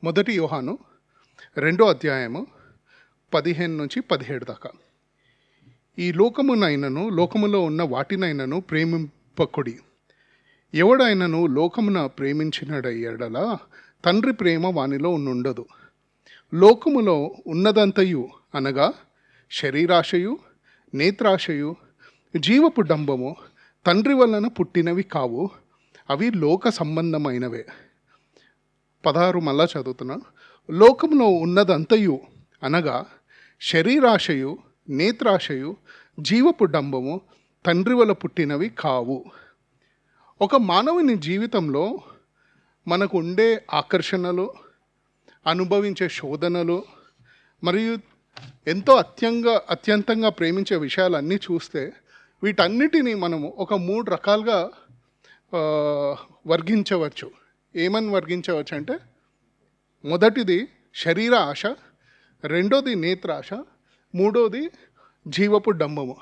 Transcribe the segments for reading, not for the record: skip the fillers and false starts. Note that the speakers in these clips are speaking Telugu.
మొదటి యోహాను 2వ అధ్యాయము 15-17 దాకా. ఈ లోకమునైనను లోకములో ఉన్న వాటినైనను ప్రేమింపకుడి. ఎవడైనను లోకమున ప్రేమించిన ఎడల తండ్రి ప్రేమ వానిలో నుండదు. లోకములో ఉన్నదంతయు అనగా శరీరాశయు, నేత్రాశయు, జీవపు డంబము తండ్రి వలన పుట్టినవి కావు, అవి లోక సంబంధమైనవే. 16 మళ్ళా చదువుతున్నా. లోకంలో ఉన్నదంతయు అనగా శరీరాశయు, నేత్రాశయు, జీవపు డంబము తండ్రి వల్ల పుట్టినవి కావు. ఒక మానవుని జీవితంలో మనకు ఉండే ఆకర్షణలు, అనుభవించే శోధనలు మరియు ఎంతో అత్యంతంగా ప్రేమించే విషయాలన్నీ చూస్తే వీటన్నిటినీ మనము ఒక 3 రకాలుగా వర్గించవచ్చు. ఏమని వర్గించవచ్చు అంటే, మొదటిది శరీర ఆశ, రెండోది నేత్రాశ, మూడోది జీవపు డంబము.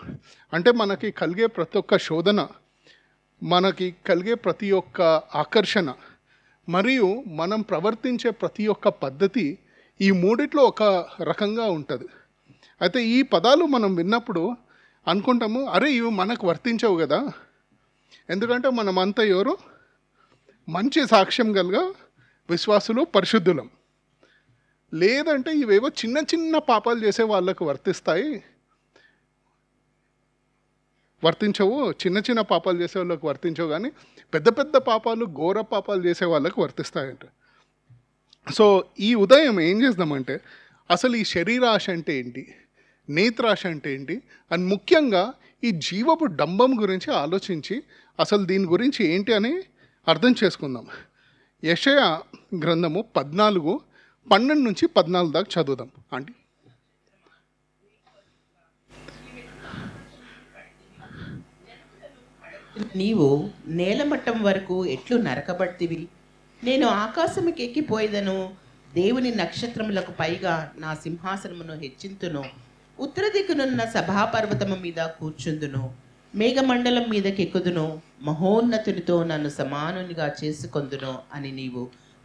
అంటే మనకి కలిగే ప్రతి ఒక్క శోధన, మనకి కలిగే ప్రతి ఒక్క ఆకర్షణ మరియు మనం ప్రవర్తించే ప్రతి ఒక్క పద్ధతి ఈ మూడిట్లో ఒక రకంగా ఉంటుంది. అయితే ఈ పదాలు మనం విన్నప్పుడు అనుకుంటాము, అరే ఇవి మనకు వర్తించవు కదా, ఎందుకంటే మనమంతా ఎవరు మంచి సాక్ష్యం కలిగా విశ్వాసులు, పరిశుద్ధులం. లేదంటే ఇవేవో చిన్న చిన్న పాపాలు చేసే వాళ్ళకు వర్తించవు, చిన్న చిన్న పాపాలు చేసే వాళ్ళకు వర్తించవు, కానీ పెద్ద పెద్ద పాపాలు, ఘోర పాపాలు చేసే వాళ్ళకు వర్తిస్తాయంట. సో ఈ ఉదయం ఏం చేద్దామంటే, అసలు ఈ శరీరాశ అంటే ఏంటి, నేత్రాశ అంటే ఏంటి, అండ్ ముఖ్యంగా ఈ జీవపు డంబం గురించి ఆలోచించి అసలు దీని గురించి ఏంటి అని అర్థం చేసుకుందాం. యెషయా గ్రంథము 14:12-14 దాకా చదువుదాం ఆంటీ. నీవు నేలమట్టం వరకు ఎట్లు నరకబడితివి, నేను ఆకాశముకి ఎక్కిపోయేదను, దేవుని నక్షత్రములకు పైగా నా సింహాసనమును హెచ్చింతును, ఉత్తర దిక్కునున్న సభాపర్వతము మీద కూర్చుందును, మేఘమండలం మీదకెక్కుదును, మహోన్నతునితో నన్ను సమానునిగా చేసుకొందును అని నీవు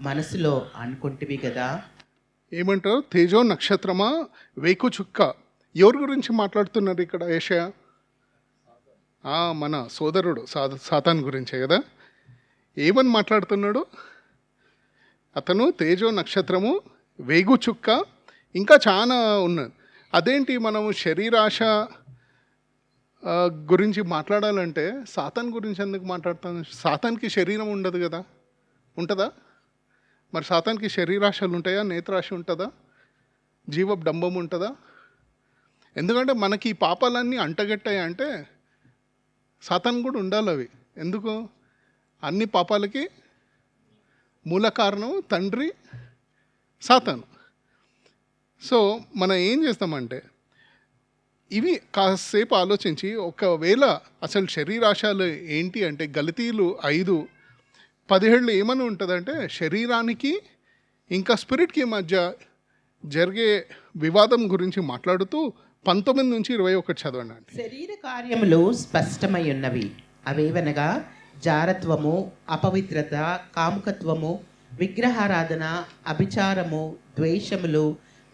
మనసులో అనుకుంటివి కదా. ఏమంటారు? తేజో నక్షత్రమా, వేకు చుక్క. ఎవరి గురించి మాట్లాడుతున్నారు ఇక్కడ యెషయా? మన సోదరుడు సాతాన్ గురించే కదా. ఏమని మాట్లాడుతున్నాడు? అతను తేజో నక్షత్రము, వేగు చుక్క, ఇంకా చాలా ఉన్నది. అదేంటి, మనము శరీరాశ గురించి మాట్లాడాలంటే సాతాన్ గురించి ఎందుకు మాట్లాడతాం? సాతాన్కి శరీరం ఉండదు కదా, ఉంటుందా? మరి సాతాన్కి శరీరాశలు ఉంటాయా, నేత్రాశ ఉంటుందా, జీవ డంబం ఉంటుందా? ఎందుకంటే మనకి ఈ పాపాలన్నీ అంటగట్టాయి అంటే సాతాన్ కూడా ఉండాలి అవి. ఎందుకు? అన్ని పాపాలకి మూల కారణం తండ్రి సాతాను. సో మనం ఏం చేస్తామంటే, ఇవి కాసేపు ఆలోచించి, ఒకవేళ అసలు శరీరాశలు ఏంటి అంటే గలతీయులు 5:17 ఏమని ఉంటుందంటే, శరీరానికి ఇంకా స్పిరిట్కి మధ్య జరిగే వివాదం గురించి మాట్లాడుతూ 19-21 చదవండి. శరీర కార్యములు స్పష్టమై ఉన్నవి, అవేవనగా జారత్వము, అపవిత్రత, కాముకత్వము, విగ్రహారాధన, అభిచారము, ద్వేషములు,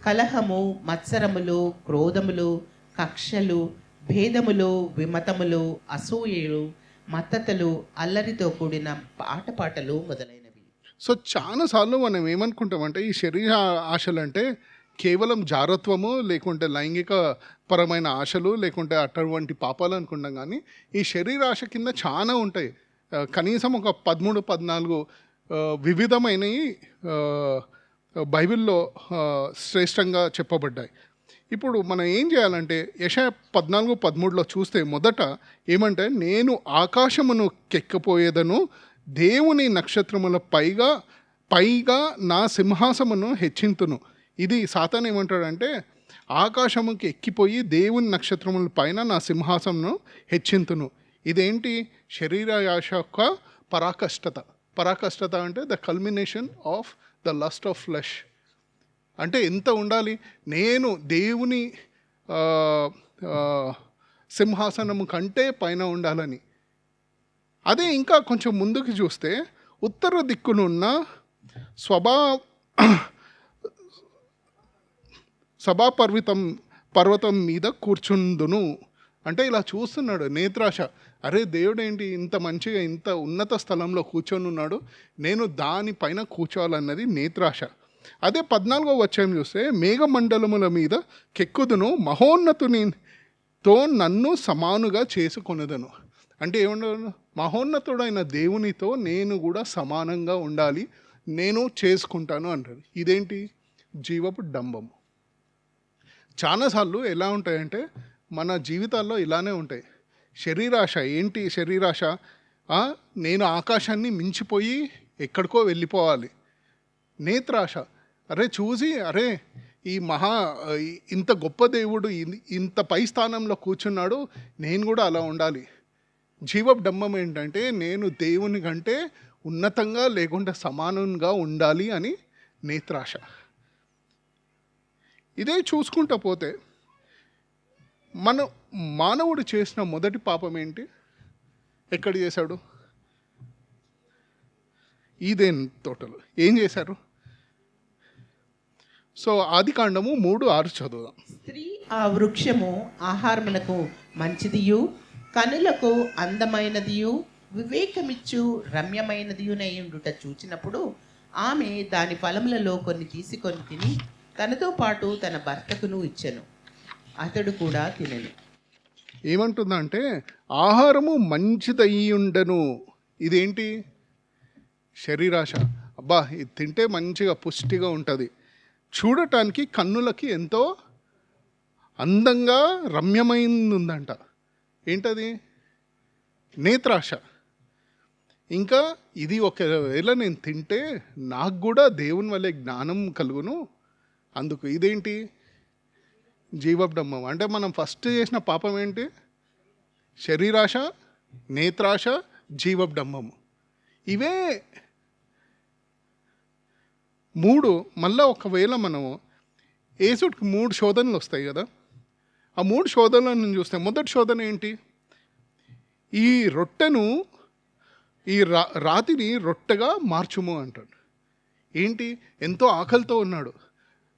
కలహము, మత్సరములు, క్రోధములు, కక్షలు, భేదములు, విమతములు, అసూయలు, మత్తతలు, అల్లరితో కూడిన ఆటపాటలు మొదలైనవి. సో చాలాసార్లు మనం ఏమనుకుంటామంటే, ఈ శరీర ఆశలు అంటే కేవలం జారత్వము, లేకుంటే లైంగిక పరమైన ఆశలు, లేకుంటే అటువంటి పాపాలు అనుకుంటాం. కానీ ఈ శరీర ఆశ కింద చాలా ఉంటాయి. కనీసం ఒక 13-14 వివిధమైనవి బైబిల్లో శ్రేష్టంగా చెప్పబడ్డాయి. ఇప్పుడు మనం ఏం చేయాలంటే, యెషయా 14:13 చూస్తే మొదట ఏమంటే, నేను ఆకాశమును కెక్కిపోయేదను, దేవుని నక్షత్రముల పైగా నా సింహాసమును హెచ్చింతును. ఇది సాతాను ఏమంటాడంటే, ఆకాశముకి ఎక్కిపోయి దేవుని నక్షత్రముల పైన నా సింహాసమును హెచ్చింతును. ఇదేంటి? శరీర ఆశ యొక్క పరాకష్టత అంటే the culmination of the lust of flesh. అంటే ఎంత ఉండాలి? నేను దేవుని సింహాసనము కంటే పైన ఉండాలని. అదే ఇంకా కొంచెం ముందుకు చూస్తే, ఉత్తర దిక్కునున్న పర్వతం మీద కూర్చుందును అంటే ఇలా చూస్తున్నాడు నేత్రాశ. అరే దేవుడు ఏంటి ఇంత మంచిగా ఇంత ఉన్నత స్థలంలో కూర్చొని ఉన్నాడు, నేను దానిపైన కూర్చోవాలన్నది నేత్రాశ. అదే 14వ వచనం చూస్తే మేఘమండలముల మీద కెక్కుదును, మహోన్నతునితో నన్ను సమానుగా చేసుకొనుదను. అంటే ఏమన్నా మహోన్నతుడైన దేవునితో నేను కూడా సమానంగా ఉండాలి, నేను చేసుకుంటాను అంటారు. ఇదేంటి జీవపు డంబము. చాలాసార్లు ఎలా ఉంటాయంటే మన జీవితాల్లో ఇలానే ఉంటాయి. శరీరాశ ఏంటి శరీరాశ? నేను ఆకాశాన్ని మించిపోయి ఎక్కడికో వెళ్ళిపోవాలి. నేత్రాశ అరే చూసి అరే ఈ ఇంత గొప్ప దేవుడు ఇంత పై స్థానంలో కూర్చున్నాడు, నేను కూడా అలా ఉండాలి. జీవపు డంబం ఏంటంటే నేను దేవుని కంటే ఉన్నతంగా లేకుండా సమానంగా ఉండాలి అని నేత్రాశ. ఇదే చూసుకుంటా పోతే మానవుడు చేసిన మొదటి పాపం ఏంటి? ఎక్కడ చేశాడు? ఈదేన్ తోటలో ఏం చేశారు? సో ఆదికాండము 3:6 చదువుదాం. స్త్రీ ఆ వృక్షము ఆహారమునకు మంచిదియు కనులకు అందమైనదియు వివేకమిచ్చు రమ్యమైనదియునయుండుట చూచినప్పుడు ఆమె దాని ఫలములలో కొన్ని తీసుకొని తిని తనతో పాటు తన భర్తకును ఇచ్చెను, అతడు కూడా తినెను. ఏమంటుందంటే ఆహారము మంచిదయ్యుండెను. ఇదేంటి? శరీరాశ. అబ్బా ఇది తింటే మంచిగా పుష్టిగా ఉంటుంది, చూడటానికి కన్నులకి ఎంతో అందంగా రమ్యమైంది ఉందంట. ఏంటది? నేత్రాశ. ఇంకా ఇది ఒకవేళ నేను తింటే నాకు కూడా దేవుని వల్లే జ్ఞానం కలుగును, అందుకు. ఇదేంటి? జీవపు డంబం. అంటే మనం ఫస్ట్ చేసిన పాపం ఏంటి? శరీరాశ, నేత్రాశ, జీవపు డంబము. ఇవే 3. మళ్ళీ ఒకవేళ మనము యేసుడికి 3 శోధనలు వస్తాయి కదా, ఆ 3 శోధనలను చూస్తే మొదటి శోధన ఏంటి? ఈ రొట్టెను ఈ రాతిని రొట్టెగా మార్చుము అంటాడు. ఏంటి? ఎంతో ఆకలితో ఉన్నాడు,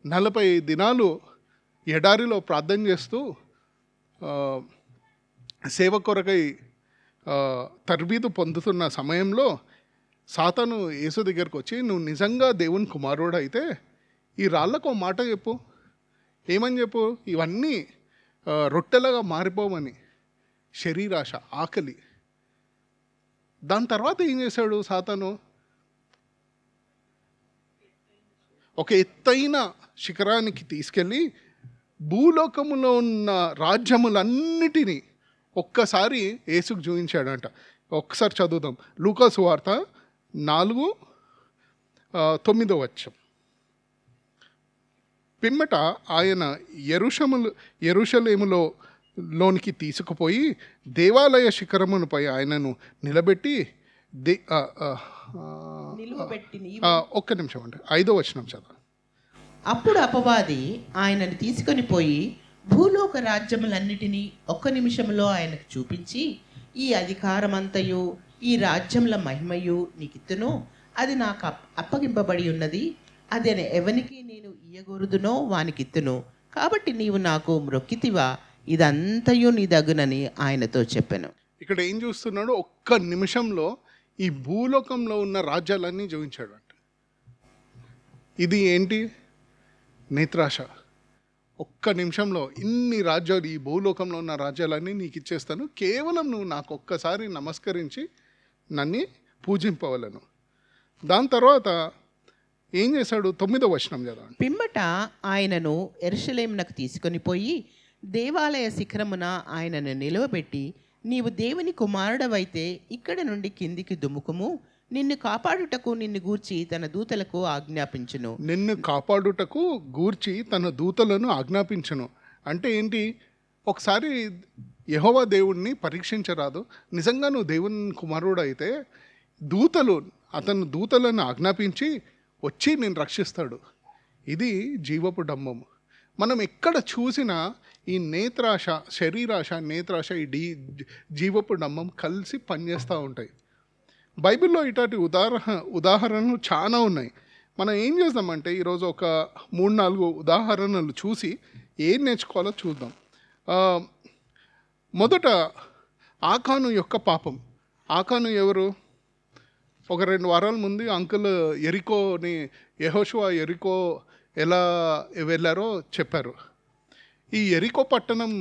40 దినాలు ఎడారిలో ప్రార్థన చేస్తూ సేవ కొరకై తర్బీదు పొందుతున్న సమయంలో సాతాను యేసు దగ్గరకు వచ్చి, నువ్వు నిజంగా దేవుని కుమారుడు అయితే ఈ రాళ్ళకు ఒక మాట చెప్పు. ఏమని చెప్పు? ఇవన్నీ రొట్టెలాగా మారిపోవని. శరీరాశ, ఆకలి. దాని తర్వాత ఏం చేశాడు సాతాను? ఒక ఎత్తైన శిఖరానికి తీసుకెళ్ళి భూలోకములో ఉన్న రాజ్యములన్నిటినీ ఒక్కసారి యేసుకు చూపించాడంట. ఒక్కసారి చదువుదాం. లూకా సువార్త 4:9. పిమ్మట ఆయన యెరూషలేములోనికి తీసుకుపోయి దేవాలయ శిఖరముపై ఆయనను నిలబెట్టి ఒక్క నిమిషం అంటే 5వ వచనం చదువు. అప్పుడు అపవాది ఆయనను తీసుకొని పోయి భూలోక రాజ్యములన్నిటినీ ఒక్క నిమిషంలో ఆయనకు చూపించి, ఈ అధికారమంతయు ఈ రాజ్యముల మహిమయు నీకిత్తును, అది నాకు అప్పగింపబడి ఉన్నది, అది ఎవనికి నేను ఇయ్యగోరుదునో వానికిత్తును, కాబట్టి నీవు నాకు మ్రొక్కితివా, ఇదంతయు నీ దగునని ఆయనతో చెప్పాను. ఇక్కడ ఏం చూస్తున్నాడు? ఒక్క నిమిషంలో ఈ భూలోకంలో ఉన్న రాజ్యాలన్నీ చూపించాడు అంట. ఇది ఏంటి? నేత్రాశ. ఒక్క నిమిషంలో ఇన్ని రాజ్యాలు, ఈ భూలోకంలో ఉన్న రాజ్యాలన్నీ నీకు ఇచ్చేస్తాను, కేవలం నువ్వు నాకు ఒక్కసారి నమస్కరించి నన్ను పూజింపవలను. దాని తర్వాత ఏం చేశాడు? 9వ వచనం కదా. పిమ్మట ఆయనను యెరూషలేమునకు తీసుకొని పోయి దేవాలయ శిఖరమున ఆయనను నిలవబెట్టి, నీవు దేవుని కుమారుడవైతే ఇక్కడ నుండి కిందికి దుముకుము, నిన్ను కాపాడుటకు నిన్ను గూర్చి తన దూతలకు ఆజ్ఞాపించును. నిన్ను కాపాడుటకు గూర్చి తన దూతలను ఆజ్ఞాపించును అంటే ఏంటి? ఒకసారి యెహోవా దేవుణ్ణి పరీక్షించరాదు. నిజంగా నువ్వు దేవుని కుమారుడు అయితే అతను దూతలను ఆజ్ఞాపించి వచ్చి నేను రక్షిస్తాడు. ఇది జీవపు డంబము. మనం ఎక్కడ చూసినా ఈ నేత్రాశ, శరీరాశ, నేత్రాశ, ఈ జీవపు డంబం కలిసి పనిచేస్తూ ఉంటాయి. బైబిల్లో ఇట్లాంటి ఉదాహరణలు చాలా ఉన్నాయి. మనం ఏం చేద్దామంటే ఈరోజు ఒక 3-4 ఉదాహరణలు చూసి ఏం నేర్చుకోవాలో చూద్దాం. ఆ, మొదట ఆకాను యొక్క పాపం. ఆకాను ఎవరు? ఒక 2 వారాల ముందు అంకుల్ ఎరికోని, యెహోషువ ఎరికో ఎలా వెళ్ళారో చెప్పారు. ఈ ఎరికో పట్టణం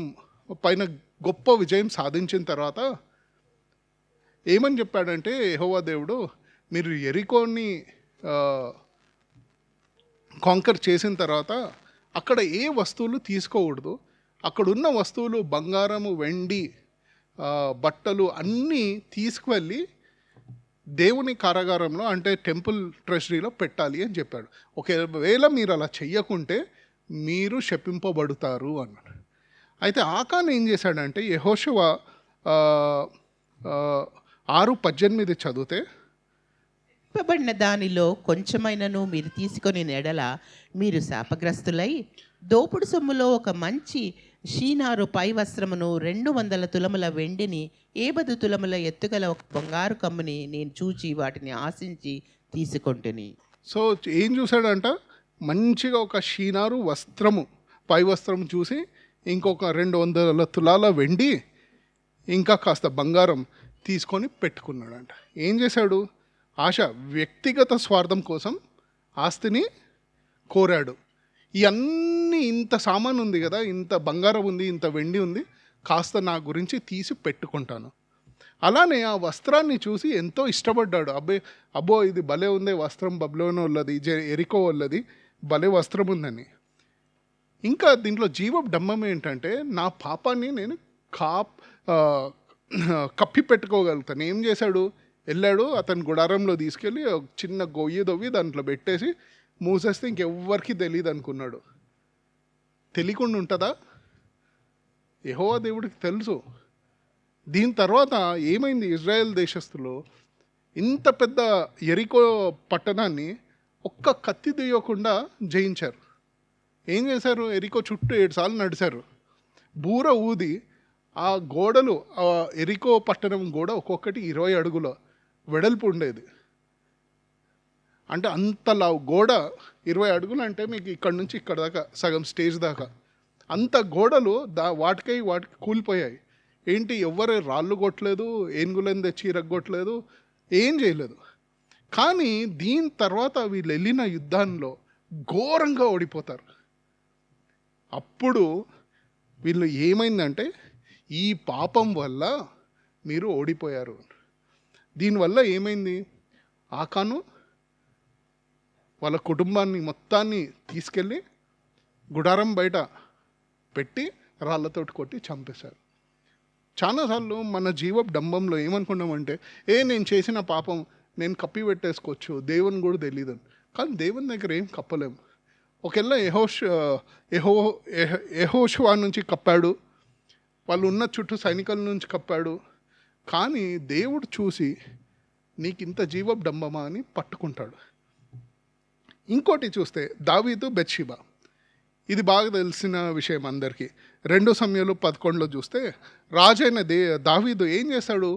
పైన గొప్ప విజయం సాధించిన తర్వాత ఏమని చెప్పాడంటే యెహోవా దేవుడు, మీరు ఎరికోని కాంకర్ చేసిన తర్వాత అక్కడ ఏ వస్తువులు తీసుకోకూడదు, అక్కడున్న వస్తువులు బంగారము, వెండి, బట్టలు అన్నీ తీసుకువెళ్ళి దేవుని కారాగారంలో అంటే టెంపుల్ ట్రెషరీలో పెట్టాలి అని చెప్పాడు. ఒకవేళ మీరు అలా చెయ్యకుంటే మీరు శపింపబడుతారు అన్నాడు. అయితే ఆకాను ఏం చేశాడంటే యెహోషువ 6:18 చదివితే, చెప్పబడిన దానిలో కొంచెమైనను మీరు తీసుకొని నెడల మీరు శాపగ్రస్తులై దోపుడు సొమ్ములో ఒక మంచి షీనారు పై వస్త్రమును 200 తులముల వెండిని 50 తులముల ఎత్తుగల ఒక బంగారు కమ్ముని నేను చూచి వాటిని ఆశించి తీసుకొంటిని. సో ఏం చూశాడంట? మంచిగా ఒక షీనారు వస్త్రము, పై వస్త్రం చూసి ఇంకొక 200 తులాల వెండి ఇంకా కాస్త బంగారం తీసుకొని పెట్టుకున్నాడంట. ఏం చేశాడు? ఆశ, వ్యక్తిగత స్వార్థం కోసం ఆస్తిని కోరాడు. ఇవన్నీ, ఇంత సామాను ఉంది కదా, ఇంత బంగారం ఉంది, ఇంత వెండి ఉంది, కాస్త నా గురించి తీసి పెట్టుకుంటాను. అలానే ఆ వస్త్రాన్ని చూసి ఎంతో ఇష్టపడ్డాడు. అబ్బో ఇది భలే ఉంది వస్త్రం, బబ్లోను వాళ్ళది, ఎరికో వాళ్ళది భలే వస్త్రం ఉందని. ఇంకా దీంట్లో డంబం ఏంటంటే, నా పాపాన్ని నేను కప్పి పెట్టుకోగలుగుతాను. ఏం చేశాడు? వెళ్ళాడు, అతని గుడారంలో తీసుకెళ్ళి ఒక చిన్న గొయ్యి దొవ్వి దాంట్లో పెట్టేసి మూసేస్తే ఇంకెవ్వరికి తెలియదు అనుకున్నాడు. తెలియకుండా ఉంటుందా? యెహోవా దేవుడికి తెలుసు. దీని తర్వాత ఏమైంది? ఇజ్రాయెల్ దేశస్తులు ఇంత పెద్ద ఎరికో పట్టణాన్ని ఒక్క కత్తి దియ్యకుండా జయించారు. ఏం చేశారు? ఎరికో చుట్టూ 7 సార్లు నడిచారు. బూర ఊది ఆ గోడలు, ఆ ఎరికో పట్టణం గోడ ఒక్కొక్కటి 20 అడుగుల వెడల్పు ఉండేది. అంటే అంతలా గోడ 20 అడుగులు అంటే మీకు ఇక్కడ నుంచి ఇక్కడ దాకా, సగం స్టేజ్ దాకా అంత గోడలు వాటికి కూలిపోయాయి. ఏంటి? ఎవ్వరు రాళ్ళు కొట్టలేదు, ఏనుగులను తెచ్చి ఇరగొట్టలేదు, ఏం చేయలేదు. కానీ దీని తర్వాత వీళ్ళు వెళ్ళిన యుద్ధాల్లో ఘోరంగా ఓడిపోతారు. అప్పుడు వీళ్ళు ఏమైందంటే, ఈ పాపం వల్ల మీరు ఓడిపోయారు. దీనివల్ల ఏమైంది? ఆకాను వాళ్ళ కుటుంబాన్ని మొత్తాన్ని తీసుకెళ్ళి గుడారం బయట పెట్టి రాళ్ళతోటి కొట్టి చంపేశారు. చాలాసార్లు మన డంబంలో ఏమనుకున్నామంటే, నేను చేసిన పాపం నేను కప్పి పెట్టేసుకోవచ్చు, దేవుని కూడా తెలియదు. కానీ దేవుని దగ్గర ఏం కప్పలేము. ఒకవేళ యెహోషువ నుంచి కప్పాడు, వాళ్ళు ఉన్న చుట్టూ సైనికుల నుంచి కప్పాడు. కానీ దేవుడు చూసి నీకు ఇంత డంబమా అని పట్టుకుంటాడు. ఇంకోటి చూస్తే దావీదు బెత్షెబా, ఇది బాగా తెలిసిన విషయం అందరికీ. 2 సమయాలు 11లో చూస్తే రాజైన దావీదు ఏం చేశాడు?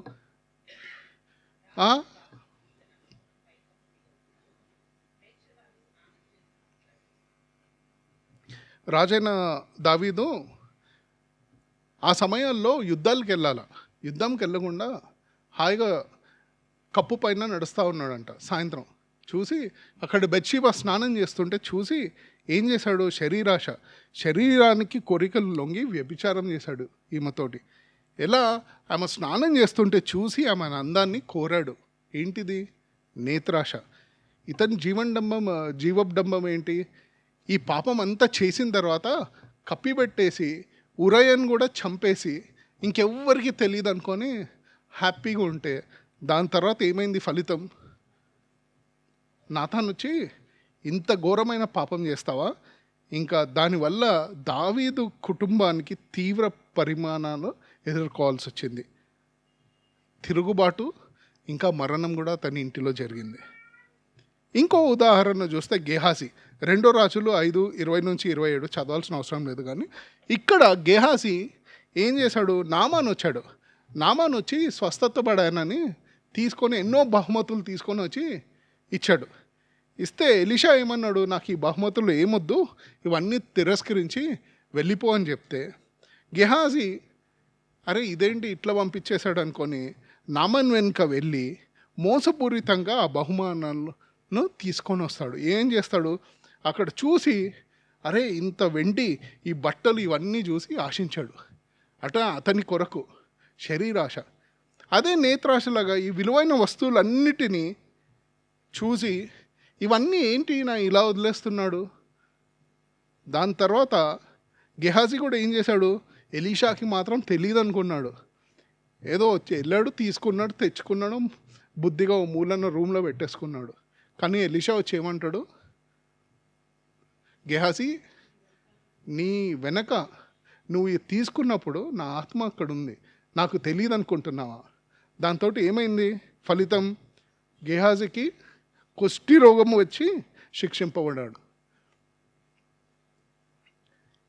రాజైన దావీదు ఆ సమయాల్లో యుద్ధాలకు వెళ్ళాల, యుద్ధంకి వెళ్ళకుండా హాయిగా కప్పు పైన నడుస్తూ ఉన్నాడంట. సాయంత్రం చూసి అక్కడ బెత్షెబా స్నానం చేస్తుంటే చూసి ఏం చేశాడు? శరీరానికి కోరికలు లొంగి వ్యభిచారం చేశాడు ఈమెతోటి. ఎలా? ఆమె స్నానం చేస్తుంటే చూసి ఆమె అందాన్ని కోరాడు. ఏంటిది? నేత్రాశ. ఇతని జీవడంబం ఏంటి? ఈ పాపం అంతా చేసిన తర్వాత కప్పిపెట్టేసి ఉరయను కూడా చంపేసి ఇంకెవ్వరికి తెలియదు అనుకొని హ్యాపీగా ఉంటే, దాని తర్వాత ఏమైంది ఫలితం? నాతాన్ వచ్చి, ఇంత ఘోరమైన పాపం చేస్తావా? ఇంకా దానివల్ల దావీదు కుటుంబానికి తీవ్ర పరిమాణాలు ఎదుర్కోవాల్సి వచ్చింది. తిరుగుబాటు, ఇంకా మరణం కూడా తన ఇంటిలో జరిగింది. ఇంకో ఉదాహరణ చూస్తే గేహాజీ, 2 రాజులు 5:20-27 చదవాల్సిన అవసరం లేదు. కానీ ఇక్కడ గేహాజీ ఏం చేశాడు? నామాన్ వచ్చి స్వస్థత పడానని తీసుకొని ఎన్నో బహుమతులు తీసుకొని వచ్చి ఇచ్చాడు. ఇస్తే ఎలీషా ఏమన్నాడు, నాకు ఈ బహుమతులు ఏమొద్దు, ఇవన్నీ తిరస్కరించి వెళ్ళిపో అని చెప్తే గెహాజీ అరే ఇదేంటి ఇట్లా పంపించేశాడు అనుకొని నామన్ వెనుక వెళ్ళి మోసపూరితంగా ఆ బహుమానాలను తీసుకొని వస్తాడు. ఏం చేస్తాడు, అక్కడ చూసి అరే ఇంత వెండి, ఈ బట్టలు ఇవన్నీ చూసి ఆశించాడు. అతని కొరకు శరీరాశ. అదే నేత్రాశలాగా ఈ విలువైన వస్తువులన్నిటినీ చూసి ఇవన్నీ ఏంటి నా ఇలా వదిలేస్తున్నాడు. దాని తర్వాత గెహాజీ కూడా ఏం చేశాడు, ఎలీషాకి మాత్రం తెలియదు అనుకున్నాడు. ఏదో వచ్చి వెళ్ళాడు, తీసుకున్నాడు, తెచ్చుకున్నాడు, బుద్ధిగా ఓ మూలన్న రూమ్లో పెట్టేసుకున్నాడు. కానీ ఎలీషా వచ్చి ఏమంటాడు, గెహాజీ నీ వెనక నువ్వు ఇది తీసుకున్నప్పుడు నా ఆత్మ అక్కడ ఉంది, నాకు తెలియదు అనుకుంటున్నావా. దాంతో ఏమైంది ఫలితం, గెహాజీకి కుష్టి రోగం వచ్చి శిక్షింపబడ్డాడు.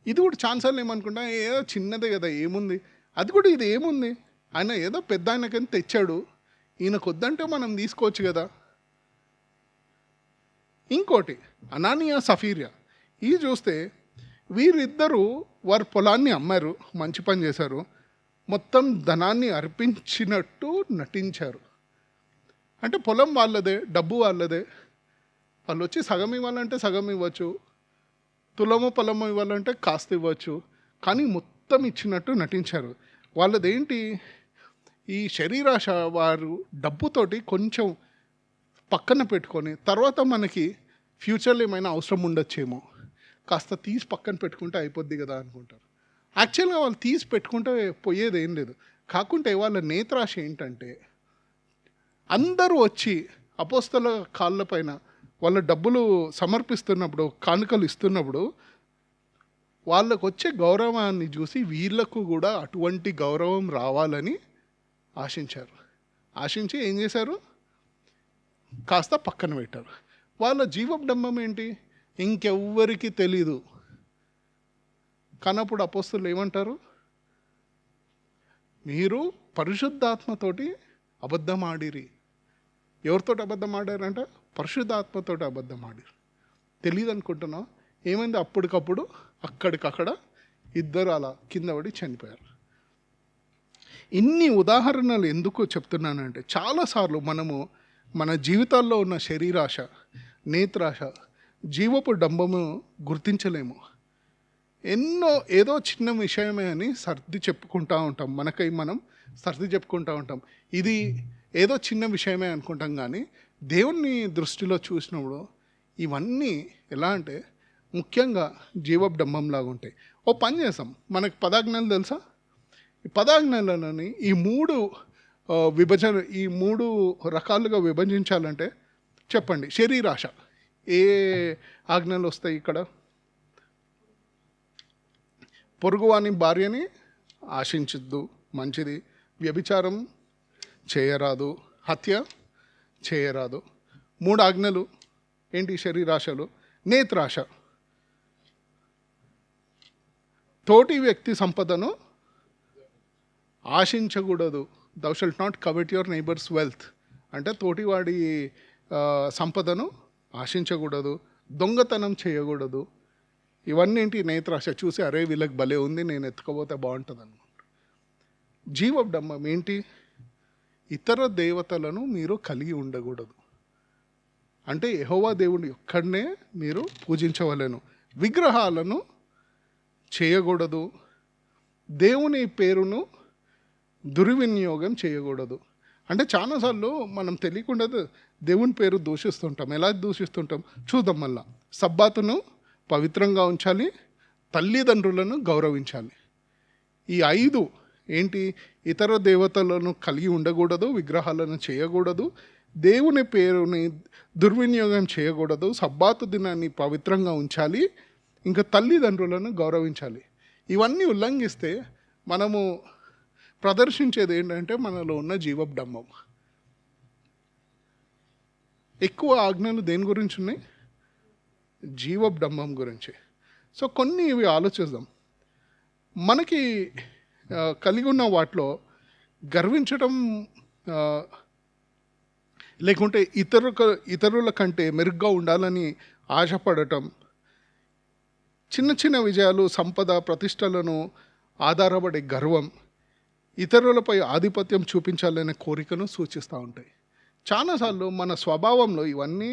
ఇది కూడా ఛాన్సార్లు ఏమనుకుంటా, ఏదో చిన్నదే కదా ఏముంది, అది కూడా ఇది ఏముంది, ఆయన ఏదో పెద్ద ఆయనకని తెచ్చాడు, ఈయనకు వద్దంటే మనం తీసుకోవచ్చు కదా. ఇంకోటి అనానియా సఫీరియా, ఇది చూస్తే వీరిద్దరూ వారి పొలాన్ని అమ్మారు, మంచి పని చేశారు, మొత్తం ధనాన్ని అర్పించినట్టు నటించారు. అంటే పొలం వాళ్ళదే, డబ్బు వాళ్ళదే, వాళ్ళు వచ్చి సగం ఇవ్వాలంటే సగం ఇవ్వచ్చు, తులము పొలము ఇవ్వాలంటే కాస్త ఇవ్వచ్చు, కానీ మొత్తం ఇచ్చినట్టు నటించారు. వాళ్ళదేంటి, ఈ శరీరాశ వారు డబ్బుతోటి కొంచెం పక్కన పెట్టుకొని తర్వాత మనకి ఫ్యూచర్లో ఏమైనా అవసరం ఉండొచ్చేమో, కాస్త తీసి పక్కన పెట్టుకుంటే అయిపోద్ది కదా అనుకుంటారు. యాక్చువల్గా వాళ్ళు తీసి పెట్టుకుంటే పోయేది ఏం లేదు. కాకుంటే వాళ్ళ నేత్రాశ ఏంటంటే అందరూ వచ్చి అపోస్తల కాళ్ళపైన వాళ్ళ డబ్బులు సమర్పిస్తున్నప్పుడు, కానుకలు ఇస్తున్నప్పుడు వాళ్ళకు వచ్చే గౌరవాన్ని చూసి వీళ్ళకు కూడా అటువంటి గౌరవం రావాలని ఆశించారు. ఆశించి ఏం చేశారు, కాస్త పక్కన పెట్టారు. వాళ్ళ జీవడంబం ఏంటి, ఇంకెవ్వరికి తెలీదు. కానప్పుడు అపోస్తలులు ఏమంటారు, మీరు పరిశుద్ధాత్మతోటి అబద్ధం ఆడిరి. ఎవరితోటి అబద్ధం ఆడారంట, పరిశుద్ధాత్మతోటి అబద్ధం ఆడిరు. తెలియదు అనుకుంటున్నా, ఏమైంది, అప్పటికప్పుడు అక్కడికక్కడ ఇద్దరు అలా కింద పడి చనిపోయారు. ఇన్ని ఉదాహరణలు ఎందుకు చెప్తున్నానంటే చాలాసార్లు మనము మన జీవితాల్లో ఉన్న శరీరాశ, నేత్రాశ, జీవపు డంబము గుర్తించలేము. ఏదో చిన్న విషయమే అని సర్ది చెప్పుకుంటూ ఉంటాం, మనకై మనం సర్ది చెప్పుకుంటూ ఉంటాం, ఇది ఏదో చిన్న విషయమే అనుకుంటాం. కానీ దేవుని దృష్టిలో చూసినప్పుడు ఇవన్నీ ఎలా అంటే ముఖ్యంగా జీవపు డంబంలాగా ఉంటాయి. ఓ పని చేస్తాం, మనకు 10 ఆజ్ఞలు తెలుసా, ఈ 10 ఆజ్ఞలని ఈ 3 రకాలుగా విభజించాలంటే చెప్పండి. శరీరాశ ఏ ఆజ్ఞలు వస్తాయి ఇక్కడ, పొరుగువాని భార్యని ఆశించద్దు, మంచిది, వ్యభిచారం చేయరాదు, హత్య చేయరాదు. 3 ఆజ్ఞలు ఏంటి శరీరాశలు. నేత్రాశ, తోటి వ్యక్తి సంపదను ఆశించకూడదు. Thou shalt not covet your neighbours wealth, అంటే తోటివాడి సంపదను ఆశించకూడదు, దొంగతనం చేయకూడదు. ఇవన్నీ ఏంటి, నేత్రాశ. చూసి అరే వీళ్ళకి భలే ఉంది, నేను ఎత్తుకపోతే బాగుంటుంది అనుకుంటా. జీవడంబం ఏంటి, ఇతర దేవతలను మీరు కలిగి ఉండకూడదు. అంటే యెహోవా దేవుని ఒక్కడనే మీరు పూజించవలెను, విగ్రహాలను చేయకూడదు, దేవుని పేరును దుర్వినియోగం చేయకూడదు. అంటే చాలాసార్లు మనం తెలియకుండా దేవుని పేరు దూషిస్తుంటాం. ఎలా దూషిస్తుంటాం చూద్దాం. మళ్ళా సబ్బాతును పవిత్రంగా ఉంచాలి, తల్లిదండ్రులను గౌరవించాలి. ఈ 5 ఏంటి, ఇతర దేవతలను కలిగి ఉండకూడదు, విగ్రహాలను చేయకూడదు, దేవుని పేరుని దుర్వినియోగం చేయకూడదు, సబ్బాతు దినాన్ని పవిత్రంగా ఉంచాలి, ఇంకా తల్లిదండ్రులను గౌరవించాలి. ఇవన్నీ ఉల్లంఘిస్తే మనము ప్రదర్శించేది ఏంటంటే మనలో ఉన్న జీవడంబం. ఎక్కువ ఆజ్ఞలు దేని గురించి ఉన్నాయి, జీవడంబం గురించి. సో కొన్ని ఇవి ఆలోచిద్దాం. మనకి కలిగి ఉన్న వాటిలో గర్వించడం లేకుంటే ఇతరుల కంటే మెరుగ్గా ఉండాలని ఆశపడటం, చిన్న చిన్న విజయాలు, సంపద, ప్రతిష్టలను ఆధారపడే గర్వం, ఇతరులపై ఆధిపత్యం చూపించాలనే కోరికను సూచిస్తూ ఉంటాయి. చాలాసార్లు మన స్వభావంలో ఇవన్నీ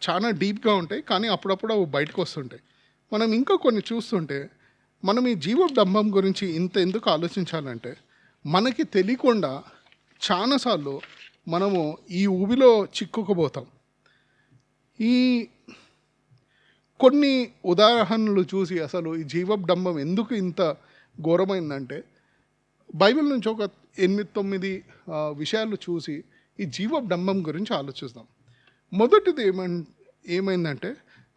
చాలా డీప్గా ఉంటాయి, కానీ అప్పుడప్పుడు అవి బయటకు వస్తుంటాయి. మనం ఇంకా కొన్ని చూస్తుంటే మనం ఈ జీవడంబం గురించి ఇంత ఎందుకు ఆలోచించాలంటే, మనకి తెలియకుండా చాలాసార్లు మనము ఈ ఊబిలో చిక్కుకుపోతాం. ఈ కొన్ని ఉదాహరణలు చూసి అసలు ఈ జీవడంబం ఎందుకు ఇంత ఘోరమైందంటే, బైబిల్ నుంచి ఒక 8-9 విషయాలు చూసి ఈ జీవడంబం గురించి ఆలోచిస్తాం. మొదటిది ఏమైందంటే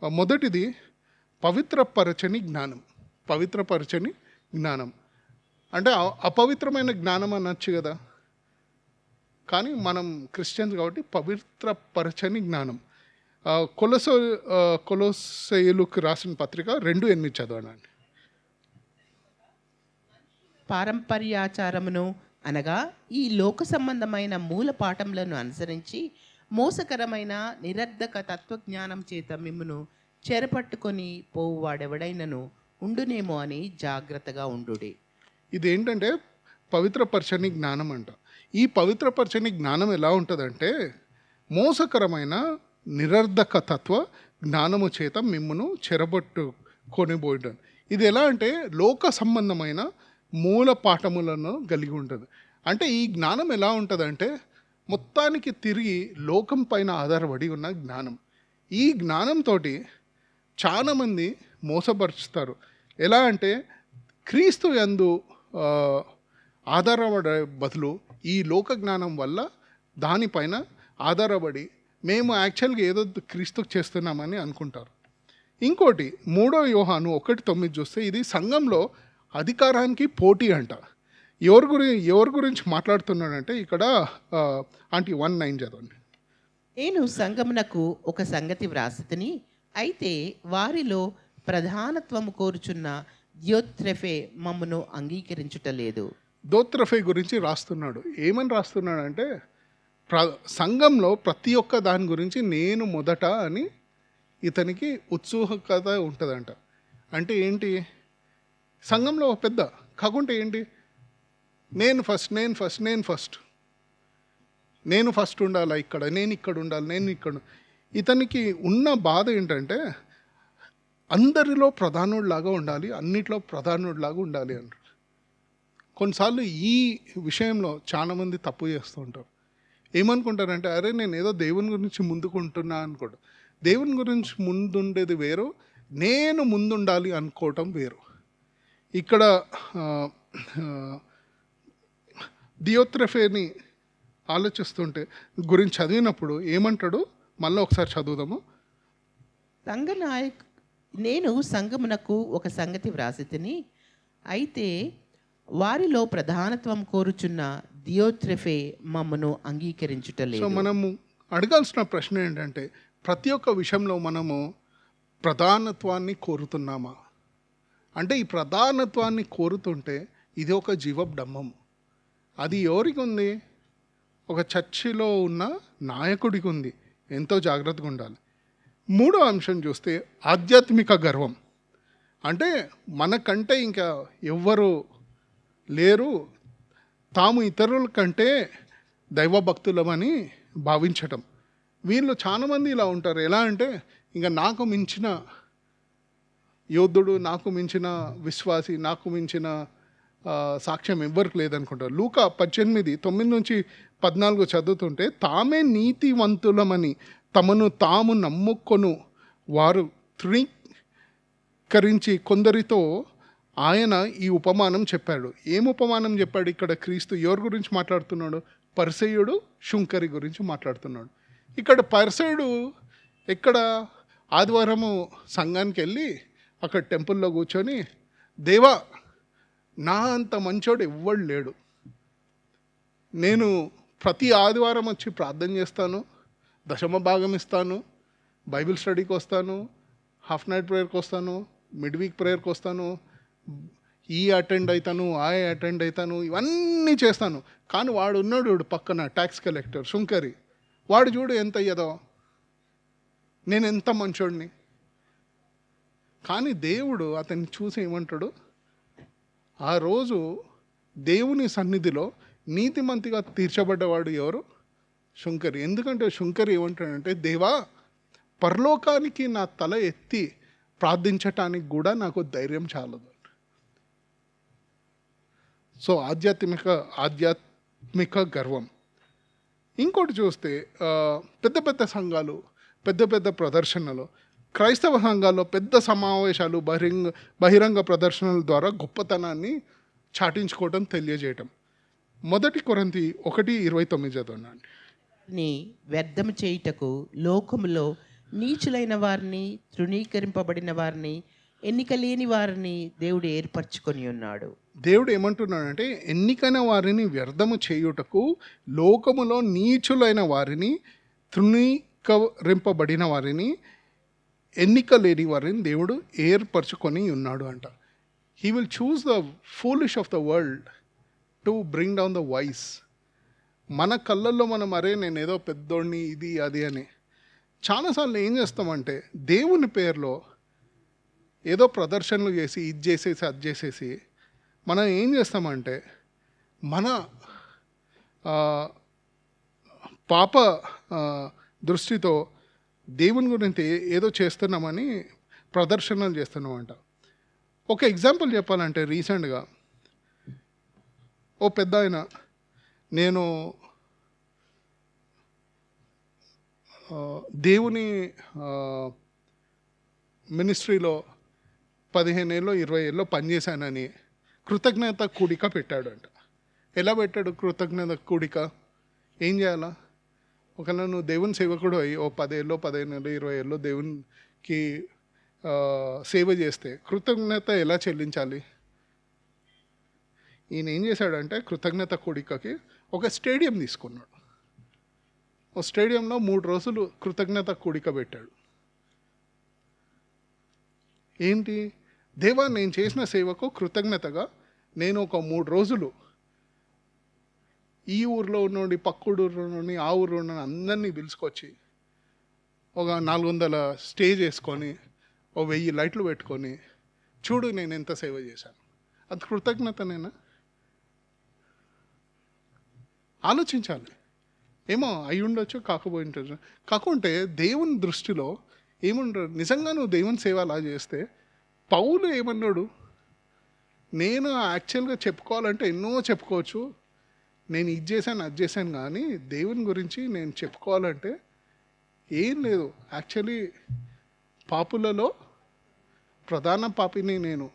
మొదటిది పవిత్రపరచని జ్ఞానం. పవిత్రపరచని జ్ఞానం అంటే అపవిత్రమైన జ్ఞానం అనొచ్చు కదా, కానీ మనం క్రిస్టియన్స్ కాబట్టి పవిత్రపరచని జ్ఞానం. కొలొస్సెయులకు రాసిన పత్రిక 2:8 చదవండి. పారంపర్యాచారమును అనగా ఈ లోక సంబంధమైన మూల పాఠములను అనుసరించి మోసకరమైన నిరర్ధక తత్వజ్ఞానం చేత మిమ్మును చెరపట్టుకొని పోవువాడెవడైనను ఉండునేమో అని జాగ్రత్తగా ఉండుడి. ఇదేంటంటే పవిత్రపరచని జ్ఞానం అంట. ఈ పవిత్రపరచని జ్ఞానం ఎలా ఉంటుందంటే, మోసకరమైన నిరర్ధక తత్వ జ్ఞానము చేత మిమ్మును చెరబట్టుకొని పోయడం. ఇది ఎలా అంటే లోక సంబంధమైన మూల పాఠములను కలిగి ఉంటుంది. అంటే ఈ జ్ఞానం ఎలా ఉంటుందంటే మొత్తానికి తిరిగి లోకం పైన ఆధారపడి ఉన్న జ్ఞానం. ఈ జ్ఞానంతో చాలామంది మోసపరుచుతారు. ఎలా అంటే క్రీస్తు యందు ఆధారపడే బదులు ఈ లోక జ్ఞానం వల్ల దానిపైన ఆధారపడి మేము యాక్చువల్గా ఏదో క్రీస్తుకు చేస్తున్నామని అనుకుంటారు. ఇంకోటి 3 యోహాను 1:9 చూస్తే ఇది సంఘంలో అధికారానికి పోటీ అంట. ఎవరి గురించి మాట్లాడుతున్నాడంటే ఇక్కడ ఆంటీ 1:9 చదవండి. నేను సంఘమునకు ఒక సంగతి వ్రాసితిని, అయితే వారిలో ప్రధానత్వము కోరుచున్న ద్యోత్రెఫే మమ్మను అంగీకరించుటలేదు. దోత్రఫే గురించి రాస్తున్నాడు. ఏమని రాస్తున్నాడంటే సంఘంలో ప్రతి ఒక్క దాని గురించి నేను మొదట అని ఇతనికి ఉత్సుకత ఉంటుందంట. అంటే ఏంటి, సంఘంలో పెద్ద కాకుంటే ఏంటి, నేను ఫస్ట్ ఉండాలి, నేను ఇక్కడ ఉండాలి. ఇతనికి ఉన్న బాధ ఏంటంటే అందరిలో ప్రధానుడిలాగా ఉండాలి, అన్నిట్లో ప్రధానుడిలాగా ఉండాలి అంటారు. కొన్నిసార్లు ఈ విషయంలో చాలామంది తప్పు చేస్తూ ఉంటారు. ఏమనుకుంటారంటే, అరే నేను ఏదో దేవుని గురించి ముందుకుంటున్నా అనుకోవడం. దేవుని గురించి ముందుండేది వేరు, నేను ముందుండాలి అనుకోవటం వేరు. ఇక్కడ దియోత్రెఫేని ఆలోచిస్తుంటే గురించి చదివినప్పుడు ఏమంటాడు, మళ్ళీ ఒకసారి చదువుదాము. నేను సంఘమునకు ఒక సంగతి వ్రాసితిని, అయితే వారిలో ప్రధానత్వం కోరుచున్న దియోత్రెఫే మమ్మను అంగీకరించుటలేదు. సో మనము అడగాల్సిన ప్రశ్న ఏంటంటే, ప్రతి ఒక్క విషయంలో మనము ప్రధానత్వాన్ని కోరుతున్నామా? అంటే ఈ ప్రధానత్వాన్ని కోరుతుంటే ఇది ఒక జీవడంబం. అది ఎవరికి ఉంది? ఒక చర్చిలో ఉన్న నాయకుడికి ఉంది. ఎంతో జాగ్రత్తగా ఉండాలి. 3వ అంశం చూస్తే ఆధ్యాత్మిక గర్వం. అంటే మనకంటే ఇంకా ఎవ్వరు లేరు, తాము ఇతరుల కంటే దైవభక్తులమని భావించటం. వీళ్ళు చాలామంది ఇలా ఉంటారు. ఎలా అంటే ఇంకా నాకు మించిన యోధుడు, నాకు మించిన విశ్వాసి, నాకు మించిన సాక్ష్యం ఎవ్వరికి లేదనుకుంటారు. లూకా 18:9-14 చదువుతుంటే, తామే నీతివంతులమని తమను తాము నమ్ముకొను వారు తృణీకరించి కొందరితో ఆయన ఈ ఉపమానం చెప్పాడు. ఏం ఉపమానం చెప్పాడు ఇక్కడ క్రీస్తు? ఎవరి గురించి మాట్లాడుతున్నాడు? పరిసయ్యుడు, శుంకరి గురించి మాట్లాడుతున్నాడు. ఇక్కడ పరిసయ్యుడు ఎక్కడ ఆదివారము సంఘానికి వెళ్ళి అక్కడ టెంపుల్లో కూర్చొని, దేవా నా అంత మంచోడు ఎవ్వడు లేడు, నేను ప్రతి ఆదివారం వచ్చి ప్రార్థన చేస్తాను, దశమ భాగం ఇస్తాను, బైబిల్ స్టడీకి వస్తాను, హాఫ్ నైట్ ప్రేయర్కి వస్తాను, మిడ్ వీక్ ప్రేయర్కి వస్తాను, ఈ అటెండ్ అవుతాను, ఆ అటెండ్ అవుతాను, ఇవన్నీ చేస్తాను. కానీ వాడు ఉన్నాడు వాడు పక్కన ట్యాక్స్ కలెక్టర్ శుంకరి, వాడు చూడు ఎంత అయ్యదో, నేను ఎంత మంచోడిని. కానీ దేవుడు అతన్ని చూసి ఏమంటాడు, ఆ రోజు దేవుని సన్నిధిలో నీతిమంతిగా తీర్చబడ్డవాడు ఎవరు? శుంకరి. ఎందుకంటే శుంకరి ఏమంటాడంటే, దేవా పరలోకానికి నా తల ఎత్తి ప్రార్థించటానికి కూడా నాకు ధైర్యం చాలదు. సో ఆధ్యాత్మిక గర్వం. ఇంకోటి చూస్తే పెద్ద పెద్ద సంఘాలు, పెద్ద పెద్ద ప్రదర్శనలు, క్రైస్తవ సంఘాల్లో పెద్ద సమావేశాలు, బహిరంగ ప్రదర్శనల ద్వారా గొప్పతనాన్ని చాటించుకోవటం, తెలియజేయటం. 1 కొరింథీ 1:29 చదవండి. ని వ్యర్థము చేయుటకు లోకములో నీచులైన వారిని, తృణీకరింపబడిన వారిని, ఎన్నిక లేని వారిని దేవుడు ఏర్పరచుకొని ఉన్నాడు. దేవుడు ఏమంటున్నాడంటే, ఎన్నికైన వారిని వ్యర్థము చేయుటకు లోకములో నీచులైన వారిని, తృణీకరింపబడిన వారిని, ఎన్నిక లేని వారిని దేవుడు ఏర్పరచుకొని ఉన్నాడు అంట. He will choose the foolish of the world to bring down the voice. మన కళ్ళల్లో మనం అరే నేను ఏదో పెద్దోడిని, ఇది అది అని చాలాసార్లు ఏం చేస్తామంటే, దేవుని పేరులో ఏదో ప్రదర్శనలు చేసి, ఇది చేసేసి, అది చేసేసి మనం ఏం చేస్తామంటే, మన పాప దృష్టితో దేవుని గురించి ఏదో చేస్తున్నామని ప్రదర్శనలు చేస్తున్నామంట. ఒక ఎగ్జాంపుల్ చెప్పాలంటే, రీసెంట్గా ఓ పెద్ద ఆయన, నేను దేవుని మినిస్ట్రీలో 15 ఏళ్ళు 20 ఏళ్ళు పనిచేశానని కృతజ్ఞత కూడిక పెట్టాడు అంట. ఎలా పెట్టాడు కృతజ్ఞత కూడిక? ఏం చేయాలా? ఒకవేళ నువ్వు దేవుని సేవకుడు అయ్యి ఓ 10 ఏళ్ళు 15 ఏళ్ళు 20 ఏళ్ళు దేవునికి సేవ చేస్తే కృతజ్ఞత ఎలా చెల్లించాలి? ఈయన ఏం చేశాడంటే, కృతజ్ఞత కూడికకి ఒక స్టేడియం తీసుకున్నాడు. ఓ స్టేడియంలో 3 రోజులు కృతజ్ఞత కూడిక పెట్టాడు. ఏంటి? దేవా నేను చేసిన సేవకు కృతజ్ఞతగా నేను ఒక 3 రోజులు ఈ ఊరిలో ఉన్నోడి, పక్కూరులోని, ఆ ఊరిలో ఉన్న అందరినీ పిలుచుకొచ్చి ఒక 400 స్టేజ్ వేసుకొని ఓ 1000 లైట్లు పెట్టుకొని చూడు నేను ఎంత సేవ చేశాను. అది కృతజ్ఞతనేనా? ఆలోచించాలి. ఏమో అయి ఉండొచ్చు, కాకపోయి ఉండొచ్చు. కాకుంటే దేవుని దృష్టిలో ఏముంటారు? నిజంగా నువ్వు దేవుని సేవ అలా చేస్తే, పౌలు ఏమన్నాడు? నేను యాక్చువల్గా చెప్పుకోవాలంటే ఎన్నో చెప్పుకోవచ్చు, నేను ఇది చేశాను అది చేశాను, కానీ దేవుని గురించి నేను చెప్పుకోవాలంటే ఏం లేదు. యాక్చువల్లీ పాపులలో ప్రధాన పాపిని నేను.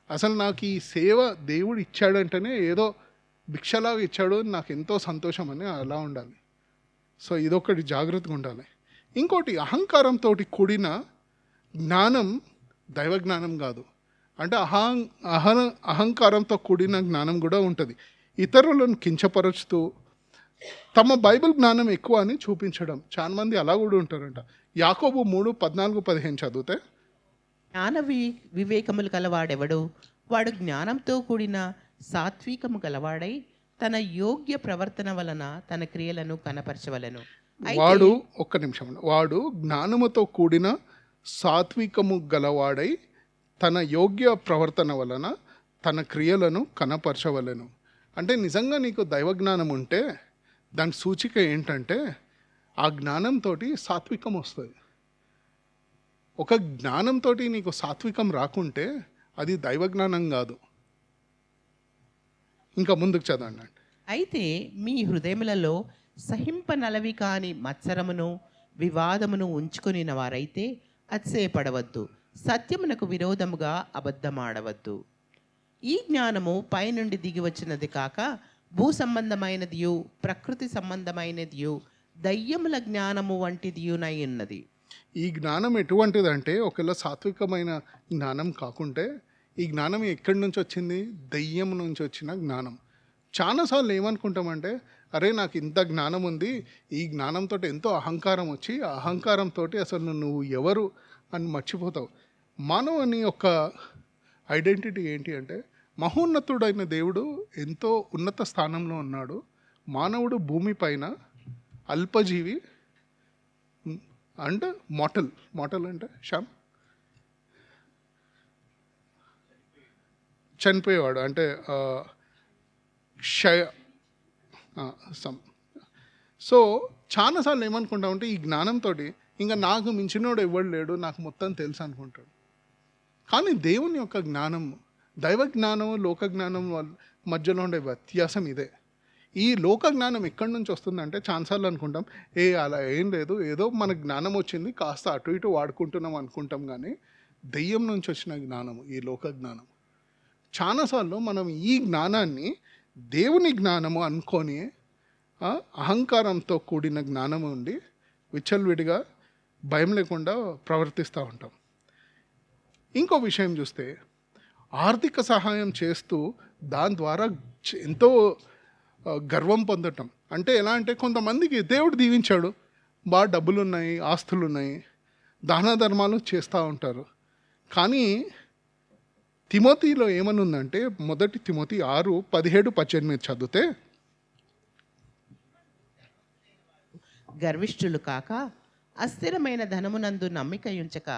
అసలు నాకు ఈ సేవ దేవుడు ఇచ్చాడంటేనే ఏదో భిక్షలాగా ఇచ్చాడు, నాకు ఎంతో సంతోషం అని అలా ఉండాలి. సో ఇదొకటి జాగ్రత్తగా ఉండాలి. ఇంకోటి, అహంకారంతో కూడిన జ్ఞానం దైవ జ్ఞానం కాదు. అంటే అహంకారంతో కూడిన జ్ఞానం కూడా ఉంటుంది. ఇతరులను కించపరుచుతూ తమ బైబిల్ జ్ఞానం ఎక్కువ అని చూపించడం. చాలా మంది అలా కూడా ఉంటారంట. యాకోబు 3:14-15 చదివితే, జ్ఞాన వివేకములు కలవాడెవడు? వాడు జ్ఞానంతో కూడిన సాత్వికము గలవాడై తన యోగ్య ప్రవర్తన వలన తన క్రియలను కనపరచవలెను. వాడు ఒక్క నిమిషం, వాడు జ్ఞానముతో కూడిన సాత్వికము గలవాడై తన యోగ్య ప్రవర్తన వలన తన క్రియలను కనపరచవలెను. అంటే నిజంగా నీకు దైవజ్ఞానం ఉంటే దాని సూచిక ఏంటంటే, ఆ జ్ఞానంతో సాత్వికం వస్తుంది. ఒక జ్ఞానంతో నీకు సాత్వికం రాకుంటే అది దైవజ్ఞానం కాదు. ఇంకా ముందుకు చదవండి. అయితే మీ హృదయములలో సహింపనలవి కాని మత్సరమును వివాదమును ఉంచుకొని వారైతే అతిశయపడవద్దు, సత్యమునకు విరోధముగా అబద్ధమాడవద్దు. ఈ జ్ఞానము పైనుండి దిగి వచ్చినది కాక భూ సంబంధమైనదియు ప్రకృతి సంబంధమైనదియు దయ్యముల జ్ఞానము వంటిదియునై ఉన్నది. ఈ జ్ఞానం ఎటువంటిదంటే, ఒకవేళ సాత్వికమైన జ్ఞానం కాకుంటే ఈ జ్ఞానం ఎక్కడి నుంచి వచ్చింది? దయ్యం నుంచి వచ్చిన జ్ఞానం. చాలాసార్లు ఏమనుకుంటామంటే, అరే నాకు ఇంత జ్ఞానం ఉంది, ఈ జ్ఞానంతో ఎంతో అహంకారం వచ్చి ఆ అహంకారంతో అసలు నువ్వు ఎవరు అని మర్చిపోతావు. మానవుని యొక్క ఐడెంటిటీ ఏంటి అంటే, మహోన్నతుడైన దేవుడు ఎంతో ఉన్నత స్థానంలో ఉన్నాడు. మానవుడు భూమిపైన అల్పజీవి అండ్ మోటల్ అంటే శ్యామ్ చనిపోయేవాడు, అంటే క్షయ సమ్. సో చాలాసార్లు ఏమనుకుంటామంటే ఈ జ్ఞానంతో ఇంకా నాకు మించినోడు ఎవడు లేడు, నాకు మొత్తం తెలుసు అనుకుంటాడు. కానీ దేవుని యొక్క జ్ఞానం, దైవ జ్ఞానం, లోక జ్ఞానం మధ్యలో ఉండే వ్యత్యాసం ఇదే. ఈ లోక జ్ఞానం ఎక్కడి నుంచి వస్తుందంటే చాలాసార్లు అనుకుంటాం అలా ఏం లేదు, ఏదో మన జ్ఞానం వచ్చింది కాస్త అటు ఇటు వాడుకుంటున్నాం అనుకుంటాం. కానీ దెయ్యం నుంచి వచ్చిన జ్ఞానము ఈ లోక జ్ఞానం. చాలాసార్లు మనం ఈ జ్ఞానాన్ని దేవుని జ్ఞానము అనుకొని అహంకారంతో కూడిన జ్ఞానం ఉండి విచ్చలవిడిగా భయం లేకుండా ప్రవర్తిస్తూ ఉంటాం. ఇంకో విషయం చూస్తే ఆర్థిక సహాయం చేస్తూ దాని ద్వారా ఎంతో గర్వం పొందటం. అంటే ఎలా అంటే కొంతమందికి దేవుడు దీవించాడు, బాగా డబ్బులు ఉన్నాయి, ఆస్తులు ఉన్నాయి, దాన ధర్మాలు చేస్తూ ఉంటారు. కానీ తిమోతిలో ఏమని ఉందంటే 1 తిమోతి 6:17-18 చదివితే, గర్విష్ఠులు కాక అస్థిరమైన ధనమునందు నమ్మిక ఉంచక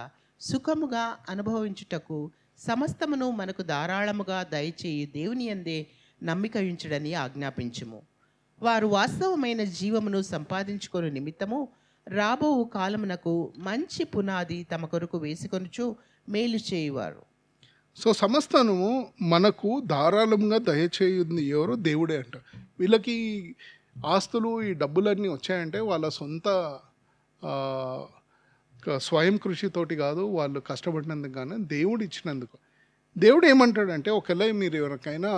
సుఖముగా అనుభవించుటకు సమస్తమును మనకు ధారాళముగా దయచేయి దేవుని యందే నమ్మిక ఉంచుడని ఆజ్ఞాపించుము. వారు వాస్తవమైన జీవమును సంపాదించుకొని నిమిత్తము రాబో కాలమునకు మంచి పునాది తమ కొరకు వేసుకొనుచు మేలు చేయువారు. సో సమస్తము మనకు ధారాళంగా దయచేయుంది ఎవరు? దేవుడే అంట. వీళ్ళకి ఆస్తులు ఈ డబ్బులన్నీ వచ్చాయంటే వాళ్ళ సొంత స్వయం కృషితోటి కాదు, వాళ్ళు కష్టపడినందుకు కానీ దేవుడు ఇచ్చినందుకు. దేవుడు ఏమంటాడంటే ఒకవేళ మీరు ఎవరికైనా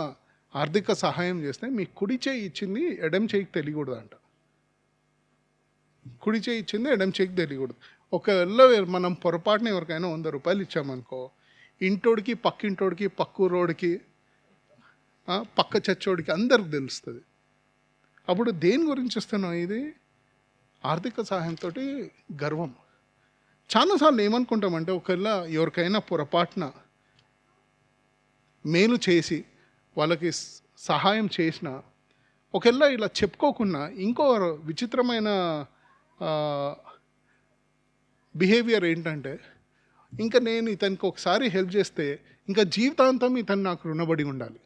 ఆర్థిక సహాయం చేస్తే మీ కుడి చేయి ఇచ్చింది ఎడం చేయికి తెలియకూడదు అంట. కుడి చేయి ఇచ్చింది ఎడం చేయికి తెలియకూడదు. ఒకవేళ మనం పొరపాటున ఎవరికైనా 100 రూపాయలు ఇచ్చామనుకో, ఇంటోడికి పక్కింటోడికి పక్కూరోడికి పక్క చచ్చోడికి అందరికి తెలుస్తుంది. అప్పుడు దేని గురించి ఇస్తున్నాం? ఇది ఆర్థిక సహాయంతో గర్వం. చాలాసార్లు ఏమనుకుంటామంటే ఒకవేళ ఎవరికైనా పొరపాటున మేలు చేసి వాళ్ళకి సహాయం చేసిన, ఒకవేళ ఇలా చెప్పుకోకుండా ఇంకో విచిత్రమైన బిహేవియర్ ఏంటంటే, ఇంకా నేను ఇతనికి ఒకసారి హెల్ప్ చేస్తే ఇంకా జీవితాంతం ఇతను నాకు రుణపడి ఉండాలి,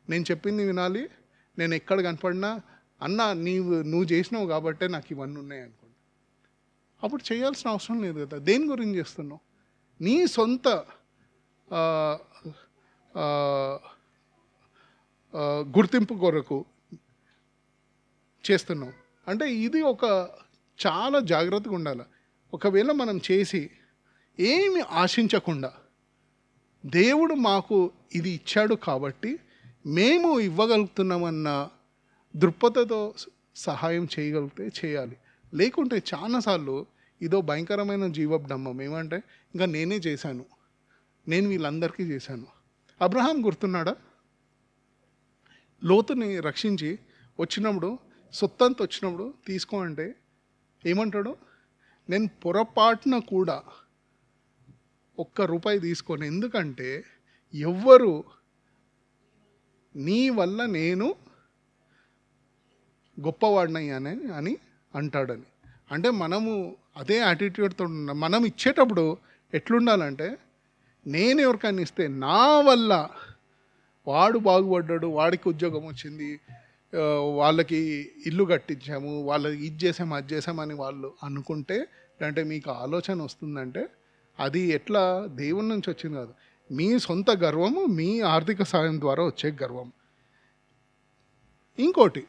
నేను చెప్పింది వినాలి, నేను ఎక్కడ కనపడినా అన్న నువ్వు చేసినావు కాబట్టే నాకు ఇవన్నీ ఉన్నాయి అనుకోండి. అప్పుడు చేయాల్సిన అవసరం లేదు కదా. దేని గురించి చేస్తున్నావు? నీ సొంత గుర్తింపు కొరకు చేస్తున్నావు. అంటే ఇది ఒక చాలా జాగ్రత్తగా ఉండాలి. ఒకవేళ మనం చేసి ఏమి ఆశించకుండా దేవుడు మాకు ఇది ఇచ్చాడు కాబట్టి మేము ఇవ్వగలుగుతున్నామన్న దృక్పథతో సహాయం చేయగలిగితే చేయాలి. లేకుంటే చాలాసార్లు ఇదో భయంకరమైన జీవబ్డమ్మం. ఏమంటే ఇంకా నేనే చేశాను, నేను వీళ్ళందరికీ చేశాను. అబ్రహాం గుర్తున్నాడా? లోతుని రక్షించి వచ్చినప్పుడు సొత్తంత వచ్చినప్పుడు తీసుకో అంటే ఏమంటాడు? నేను పొరపాటున కూడా ₹1 తీసుకోను, ఎందుకంటే ఎవ్వరు నీ వల్ల నేను గొప్పవాడినయ్యానే అని అంటాడని. అంటే మనము అదే యాటిట్యూడ్తో మనం ఇచ్చేటప్పుడు ఎట్లుండాలంటే, నేను ఎవరికైనా ఇస్తే నా వల్ల వాడు బాగుపడ్డాడు, వాడికి ఉద్యోగం వచ్చింది, వాళ్ళకి ఇల్లు కట్టించాము, వాళ్ళకి ఇది చేసాము అది చేసామని వాళ్ళు అనుకుంటే, అంటే మీకు ఆలోచన వస్తుందంటే అది ఎట్లా దేవుని నుంచి వచ్చింది కాదు, మీ సొంత గర్వము, మీ ఆర్థిక సాయం ద్వారా వచ్చే గర్వం. ఇంకోటి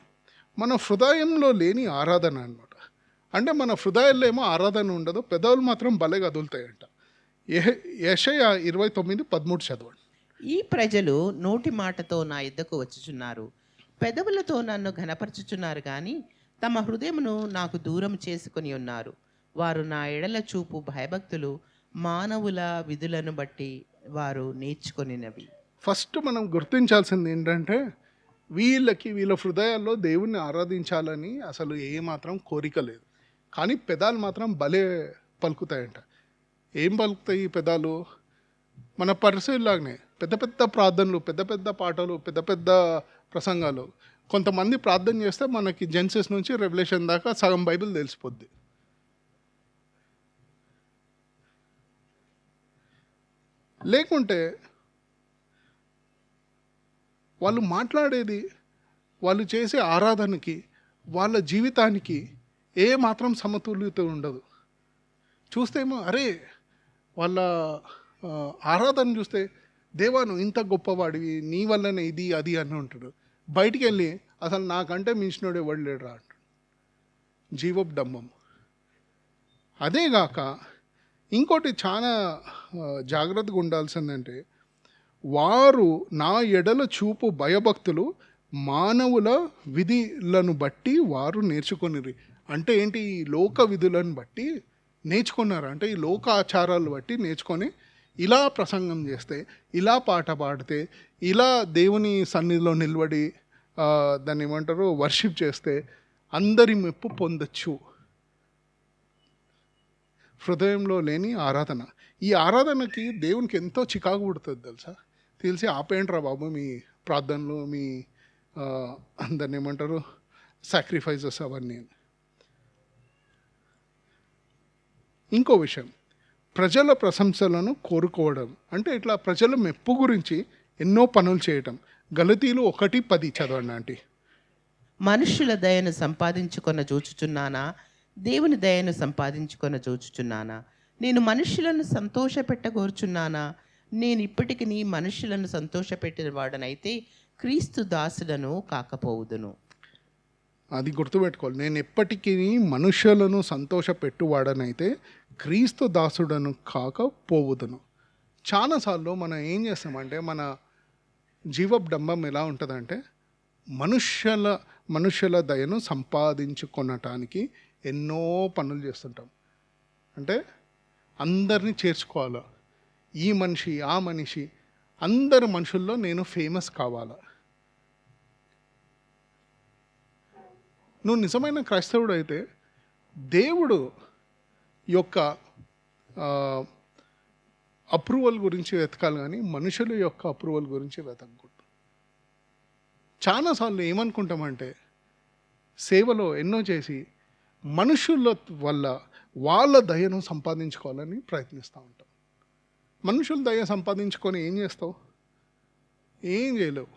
మన హృదయంలో లేని ఆరాధన అన్నమాట. అంటే మన హృదయాల్లో ఏమో ఆరాధన ఉండదు, పెదవులు మాత్రం భలే కదులుతాయంట. యెషయా 29:13 చదవండి. ఈ ప్రజలు నోటి మాటతో నా యుద్ధకు వచ్చుచున్నారు, పెదవులతో నన్ను ఘనపరచుచున్నారు, కానీ తమ హృదయమును నాకు దూరం చేసుకొని ఉన్నారు. వారు నా ఎడల చూపు భయభక్తులు మానవుల విధులను బట్టి వారు నేర్చుకొనినవి. ఫస్ట్ మనం గుర్తించాల్సింది ఏంటంటే, వీళ్ళ హృదయాల్లో దేవుణ్ణి ఆరాధించాలని అసలు ఏమాత్రం కోరిక లేదు, కానీ పెదాలు మాత్రం భలే పలుకుతాయంట. ఏం పలుకుతాయి ఈ పెదాలు? మన పరిస్థితుల్లాగానే పెద్ద పెద్ద ప్రార్థనలు, పెద్ద పెద్ద పాటలు, పెద్ద పెద్ద ప్రసంగాలు. కొంతమంది ప్రార్థన చేస్తే మనకి జెన్సిస్ నుంచి రెవల్యూషన్ దాకా సగం బైబిల్ తెలిసిపోద్ది. లేకుంటే వాళ్ళు మాట్లాడేది, వాళ్ళు చేసే ఆరాధనకి, వాళ్ళ జీవితానికి ఏ మాత్రం సమతుల్యత ఉండదు. చూస్తేమో అరే వాళ్ళ ఆరాధన చూస్తే దేవా నువ్వు ఇంత గొప్పవాడివి, నీ వల్లనే ఇది అది అని ఉంటాడు. బయటికి వెళ్ళి అసలు నాకంటే మించినోడు ఎవడు లేడు రా అంటాడు. జీవపు డంబం. అదేగాక ఇంకోటి చాలా జాగ్రత్తగా ఉండాల్సిందంటే, వారు నా ఎడల చూపు భయభక్తులు మానవుల విధులను బట్టి వారు నేర్చుకొనిరి. అంటే ఏంటి? ఈ లోక విధులను బట్టి నేర్చుకున్నారు. అంటే ఈ లోక ఆచారాలు బట్టి నేర్చుకొని ఇలా ప్రసంగం చేస్తే, ఇలా పాట పాడితే, ఇలా దేవుని సన్నిధిలో నిలబడి దాన్ని ఏమంటారు వర్షిప్ చేస్తే అందరి మెప్పు పొందొచ్చు. హృదయంలో లేని ఆరాధన. ఈ ఆరాధనకి దేవునికి ఎంతో చికాకు పుడుతుంది తెలుసా. తెలిసి ఆపేయండిరా బాబు మీ ప్రార్థనలు, మీ దాన్ని ఏమంటారు సాక్రిఫైసెస్ అవన్నీ. ఇంకో విషయం, ప్రజల ప్రశంసలను కోరుకోవడం. అంటే ఇట్లా ప్రజల మెప్పు గురించి ఎన్నో పనులు చేయటం. గలతీలు 1:10 చదవండి ఆంటీ. మనుష్యుల దయను సంపాదించుకొన చూచుచున్నానా, దేవుని దయను సంపాదించుకొన చూచుచున్నానా? నేను మనుష్యులను సంతోషపెట్టగోరుచున్నానా? నేను ఇప్పటికి నీ మనుష్యులను సంతోషపెట్టిన వాడనైతే క్రీస్తు దాసుడను కాకపోవుదును. అది గుర్తుపెట్టుకోవాలి. నేను ఎప్పటికీ మనుష్యులను సంతోషపెట్టువాడనైతే క్రీస్తు దాసుడను కాకపోవుదును. చాలాసార్లు మనం ఏం చేస్తామంటే, మన జీవపు డంబం ఎలా ఉంటుందంటే, మనుష్యుల దయను సంపాదించుకొనటానికి ఎన్నో పనులు చేస్తుంటాం. అంటే అందరినీ చేర్చుకోవాలా, ఈ మనిషి ఆ మనిషి, అందరు మనుషుల్లో నేను ఫేమస్ కావాలా. నువ్వు నిజమైన క్రైస్తవుడు అయితే దేవుడు యొక్క అప్రూవల్ గురించి వెతకాలి, కానీ మనుషుల యొక్క అప్రూవల్ గురించి వెతకూడదు. చాలాసార్లు ఏమనుకుంటామంటే, సేవలో ఎన్నో చేసి మనుషుల వల్ల వాళ్ళ దయను సంపాదించుకోవాలని ప్రయత్నిస్తూ ఉంటాం. మనుషుల దయ సంపాదించుకొని ఏం చేస్తావు? ఏం చేయలేవు.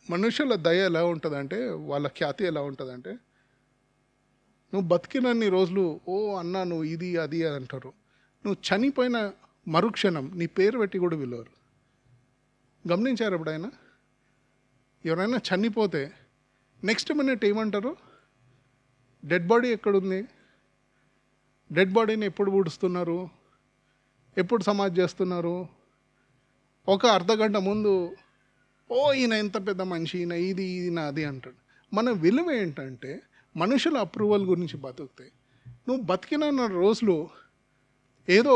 మనుషుల దయ ఎలా ఉంటుందంటే, వాళ్ళ ఖ్యాతి ఎలా ఉంటుందంటే, నువ్వు బతికినన్ని రోజులు ఓ అన్నా నువ్వు ఇది అది అని అంటారు. నువ్వు చనిపోయిన మరుక్షణం నీ పేరు పెట్టి కూడా పిలవరు. గమనించారు ఎప్పుడైనా? ఎవరైనా చనిపోతే నెక్స్ట్ మినిట్ ఏమంటారు? డెడ్ బాడీ ఎక్కడుంది? డెడ్ బాడీని ఎప్పుడు పూడుస్తున్నారు? ఎప్పుడు సమాధి చేస్తున్నారు? ఒక అర్ధగంట ముందు ఓ ఈయన ఎంత పెద్ద మనిషి, ఈయన అది అంటాడు. మన విలువ ఏంటంటే మనుషుల అప్రూవల్ గురించి బతుకుతాయి. నువ్వు బతికిన రోజులు ఏదో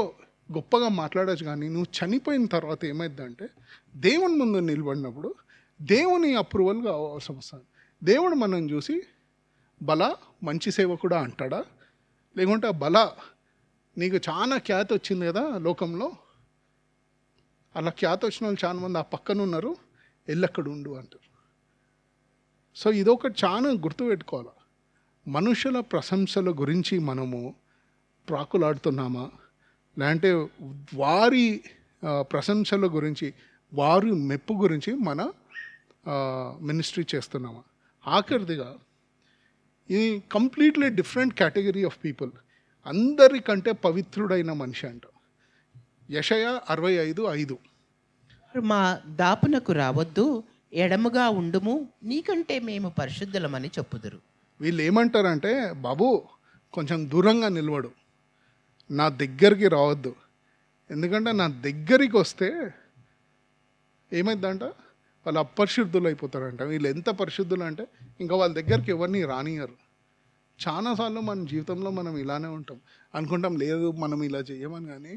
గొప్పగా మాట్లాడచ్చు, కానీ నువ్వు చనిపోయిన తర్వాత ఏమైందంటే దేవుని ముందు నిలబడినప్పుడు దేవుని అప్రూవల్గా అవసరం వస్తుంది. దేవుడు మనం చూసి బలా మంచి సేవకుడా అంటాడా, లేకుంటే బలా నీకు చాలా ఖ్యాతి వచ్చింది కదా లోకంలో, అలా ఖ్యాతి వచ్చిన వాళ్ళు చాలా మంది ఆ పక్కన ఉన్నారు, ఎల్లక్కడ ఉండు అంటారు. సో ఇదొకటి చాలా గుర్తుపెట్టుకోవాలి. మనుషుల ప్రశంసల గురించి మనము ప్రాకులాడుతున్నామా, లేదంటే వారి ప్రశంసల గురించి, వారి మెప్పు గురించి మన మినిస్ట్రీ చేస్తున్నామా? ఆఖరిదిగా ఇది completely different category of people. అందరికంటే పవిత్రుడైన మనిషి అంట. యెషయా 65:5. మా దాపునకు రావద్దు, ఎడముగా ఉండుము, నీకంటే మేము పరిశుద్ధులమని చెప్పుదురు. వీళ్ళు ఏమంటారంటే, బాబు కొంచెం దూరంగా నిలబడు, నా దగ్గరికి రావద్దు. ఎందుకంటే నా దగ్గరికి వస్తే ఏమైందంట, వాళ్ళు అపరిశుద్ధులు అయిపోతారంట. వీళ్ళు ఎంత పరిశుద్ధులు అంటే ఇంకా వాళ్ళ దగ్గరికి ఎవరిని రానియరు. చాలాసార్లు మన జీవితంలో మనం ఇలానే ఉంటాం. అనుకుంటాం లేదు మనం ఇలా చేయమని, కానీ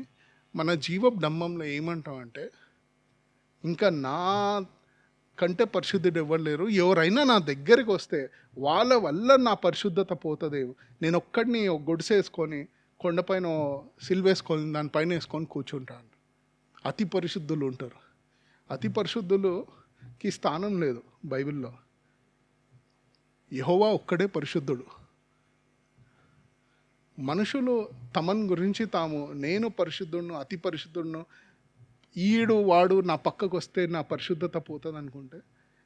మన జీవపు డంబంలో ఏమంటాం అంటే, ఇంకా నా కంటే పరిశుద్ధుడు ఎవరు లేరు, ఎవరైనా నా దగ్గరికి వస్తే వాళ్ళ వల్ల నా పరిశుద్ధత పోతుందేమో, నేను ఒక్కడిని గొడుసు వేసుకొని కొండపైన సిల్వేసుకొని దానిపైన వేసుకొని కూర్చుంటాను. అతి పరిశుద్ధులు ఉంటారు. అతి పరిశుద్ధులుకి స్థానం లేదు బైబిల్లో. యెహోవా ఒక్కడే పరిశుద్ధుడు. మనుషులు తమన్ గురించి తాము నేను పరిశుద్ధుడును, అతి పరిశుద్ధుడును, ఈడు వాడు నా పక్కకు వస్తే నా పరిశుద్ధత పోతుంది అనుకుంటే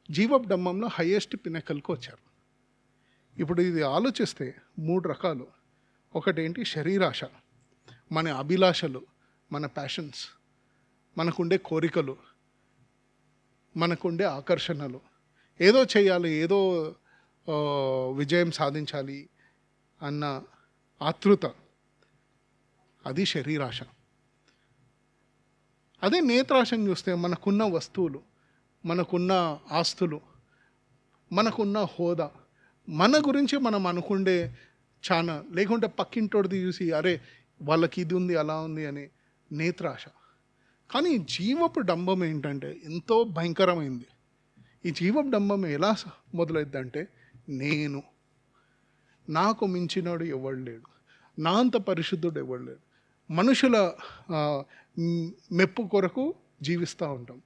జీవపు డంబంలో హయ్యెస్ట్ పినకల్కి వచ్చారు. ఇప్పుడు ఇది ఆలోచిస్తే 3 రకాలు. ఒకటేంటి శరీరాశ, మన అభిలాషలు, మన ప్యాషన్స్, మనకుండే కోరికలు, మనకుండే ఆకర్షణలు, ఏదో చేయాలి, ఏదో విజయం సాధించాలి అన్న ఆతృత, అది శరీరాశ. అదే నేత్రాశను చూస్తే మనకున్న వస్తువులు, మనకున్న ఆస్తులు, మనకున్న హోదా, మన గురించి మనం అనుకుండే చాలా, లేకుంటే పక్కింటోడిది చూసి అరే వాళ్ళకి ఇది ఉంది అలా ఉంది అని నేత్రాశ. కానీ జీవపు డంబం ఏంటంటే ఎంతో భయంకరమైంది. ఈ జీవపు డంబం ఎలా మొదలైద్దంటే, నేను, నాకు మించినోడు ఎవడు లేడు, నా అంత పరిశుద్ధుడు ఎవడు లేడు, మనుషుల మెప్పు కొరకు జీవిస్తూ ఉంటాం.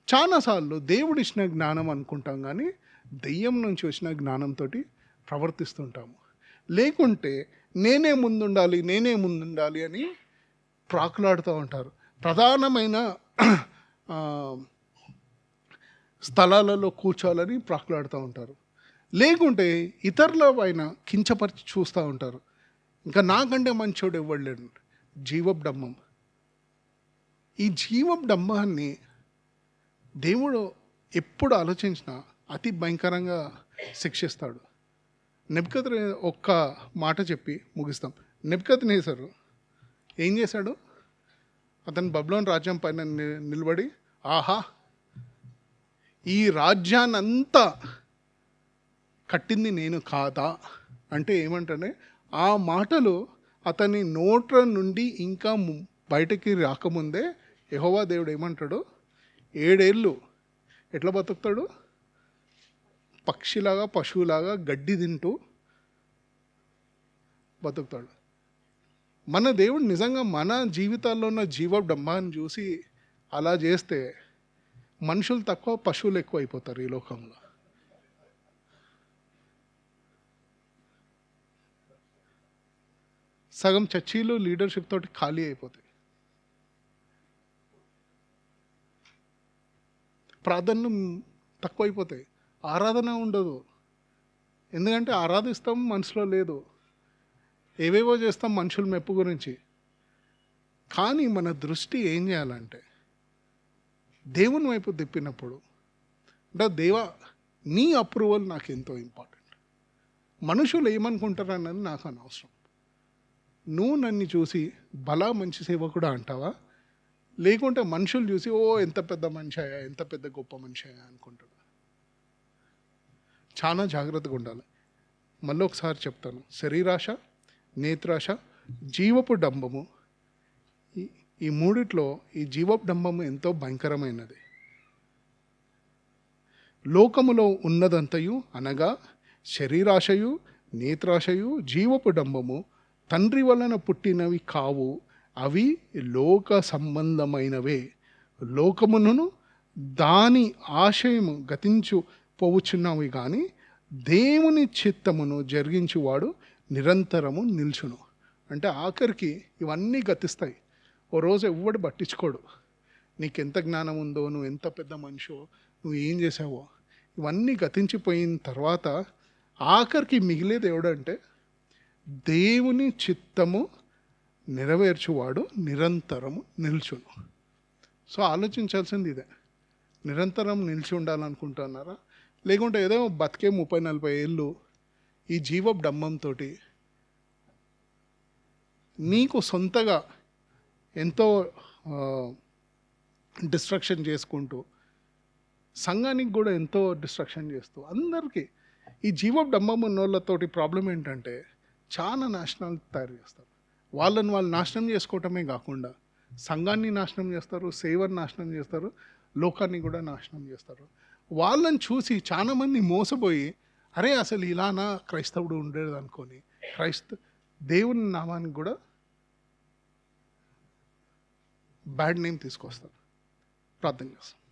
చాలాసార్లు దేవుడిచ్చిన జ్ఞానం అనుకుంటాం, కానీ దెయ్యం నుంచి వచ్చిన జ్ఞానంతో ప్రవర్తిస్తుంటాము. లేకుంటే నేనే ముందుండాలి అని ప్రాకులాడుతూ ఉంటారు. ప్రధానమైన స్థలాలలో కూర్చోవాలని ప్రాకులాడుతూ ఉంటారు. లేకుంటే ఇతరుల పైన కించపరిచి చూస్తూ ఉంటారు. ఇంకా నాకంటే మంచోడు ఇవ్వలేడు. జీవపు డంబం. ఈ జీవపు డంబాన్ని దేవుడు ఎప్పుడు ఆలోచించినా అతి భయంకరంగా శిక్షిస్తాడు. నెబుకద్నెజరు ఒక్క మాట చెప్పి ముగిస్తాం. నెబుకద్నెజరు ఏం చేశాడు? అతను బబులోను రాజ్యం పైన నిలబడి, ఆహా ఈ రాజ్యాన్నంతా కట్టింది నేను కాదా అంటే ఏమంటానే, ఆ మాటలు అతని నోట్ల నుండి ఇంకా బయటకి రాకముందే యెహోవా దేవుడు ఏమంటాడు, 7 ఏళ్ళు ఎట్లా బతుకుతాడు? పక్షిలాగా, పశువులాగా గడ్డి తింటూ బతుకుతాడు. మన దేవుడు నిజంగా మన జీవితాల్లో ఉన్న జీవ డంబాన్ని చూసి అలా చేస్తే మనుషులు తక్కువ, పశువులు ఎక్కువ అయిపోతారు ఈ లోకంలో. సగం చర్చీలు లీడర్షిప్ తోటి ఖాళీ అయిపోతాయి. ప్రార్థనలు తక్కువైపోతాయి, ఆరాధన ఉండదు. ఎందుకంటే ఆరాధిస్తాం, మనసులో లేదు, ఏవేవో చేస్తాం మనుషుల మెప్పు గురించి. కానీ మన దృష్టి ఏం చేయాలంటే దేవుని వైపు తిప్పినప్పుడు, అంటే దేవా నీ అప్రూవల్ నాకు ఎంతో ఇంపార్టెంట్. మనుషులు ఏమనుకుంటారు అన్నది నాకు అనవసరం. నువ్వు నన్ను చూసి బలా మంచి సేవకుడా అంటావా, లేకుంటే మనుషులు చూసి ఓ ఎంత పెద్ద మనిషి అయ్యా, ఎంత పెద్ద గొప్ప మనిషి అయ్యా అనుకుంటాడు. చాలా జాగ్రత్తగా ఉండాలి. మళ్ళీ ఒకసారి చెప్తాను, శరీరాశ, నేత్రాశ, జీవపు డంబము, ఈ మూడిట్లో ఈ జీవపు డంబము ఎంతో భయంకరమైనది. లోకములో ఉన్నదంతయు అనగా శరీరాశయు, నేత్రాశయు, జీవపు డంబము తండ్రి వలన పుట్టినవి కావు, అవి లోక సంబంధమైనవే. లోకమును దాని ఆశయము గతించు పోవుచున్నవి, కానీ దేవుని చిత్తమును జరిగించువాడు నిరంతరము నిల్చును. అంటే ఆఖరికి ఇవన్నీ గతిస్తాయి. ఓ రోజు ఎవ్వడు పట్టించుకోడు, నీకెంత జ్ఞానం ఉందో, నువ్వు ఎంత పెద్ద మనిషో, నువ్వు ఏం చేసావో, ఇవన్నీ గతించిపోయిన తర్వాత ఆఖరికి మిగిలేది ఎవడంటే దేవుని చిత్తము నెరవేర్చువాడు నిరంతరము నిల్చును. సో ఆలోచించాల్సింది ఇదే. నిరంతరం నిలిచి ఉండాలనుకుంటున్నారా, లేకుంటే ఏదో బతికే 30-40 ఏళ్ళు ఈ జీవపు డంబంతో నీకు సొంతగా ఎంతో డిస్ట్రక్షన్ చేసుకుంటూ, సంఘానికి కూడా ఎంతో డిస్ట్రక్షన్ చేస్తూ, అందరికీ ఈ జీవపు డంబం ఉన్న వాళ్ళతోటి ప్రాబ్లం ఏంటంటే చాలా నాశనాలు తయారు చేస్తారు. వాళ్ళని వాళ్ళు నాశనం చేసుకోవటమే కాకుండా సంఘాన్ని నాశనం చేస్తారు, సేవని నాశనం చేస్తారు, లోకాన్ని కూడా నాశనం చేస్తారు. వాళ్ళని చూసి చాలామంది మోసపోయి, అరే అసలు ఇలానా క్రైస్తవుడు ఉండేది అనుకొని దేవుని నామానికి కూడా బ్యాడ్ నేమ్ తీసుకొస్తారు. ప్రార్థన చేస్తాం.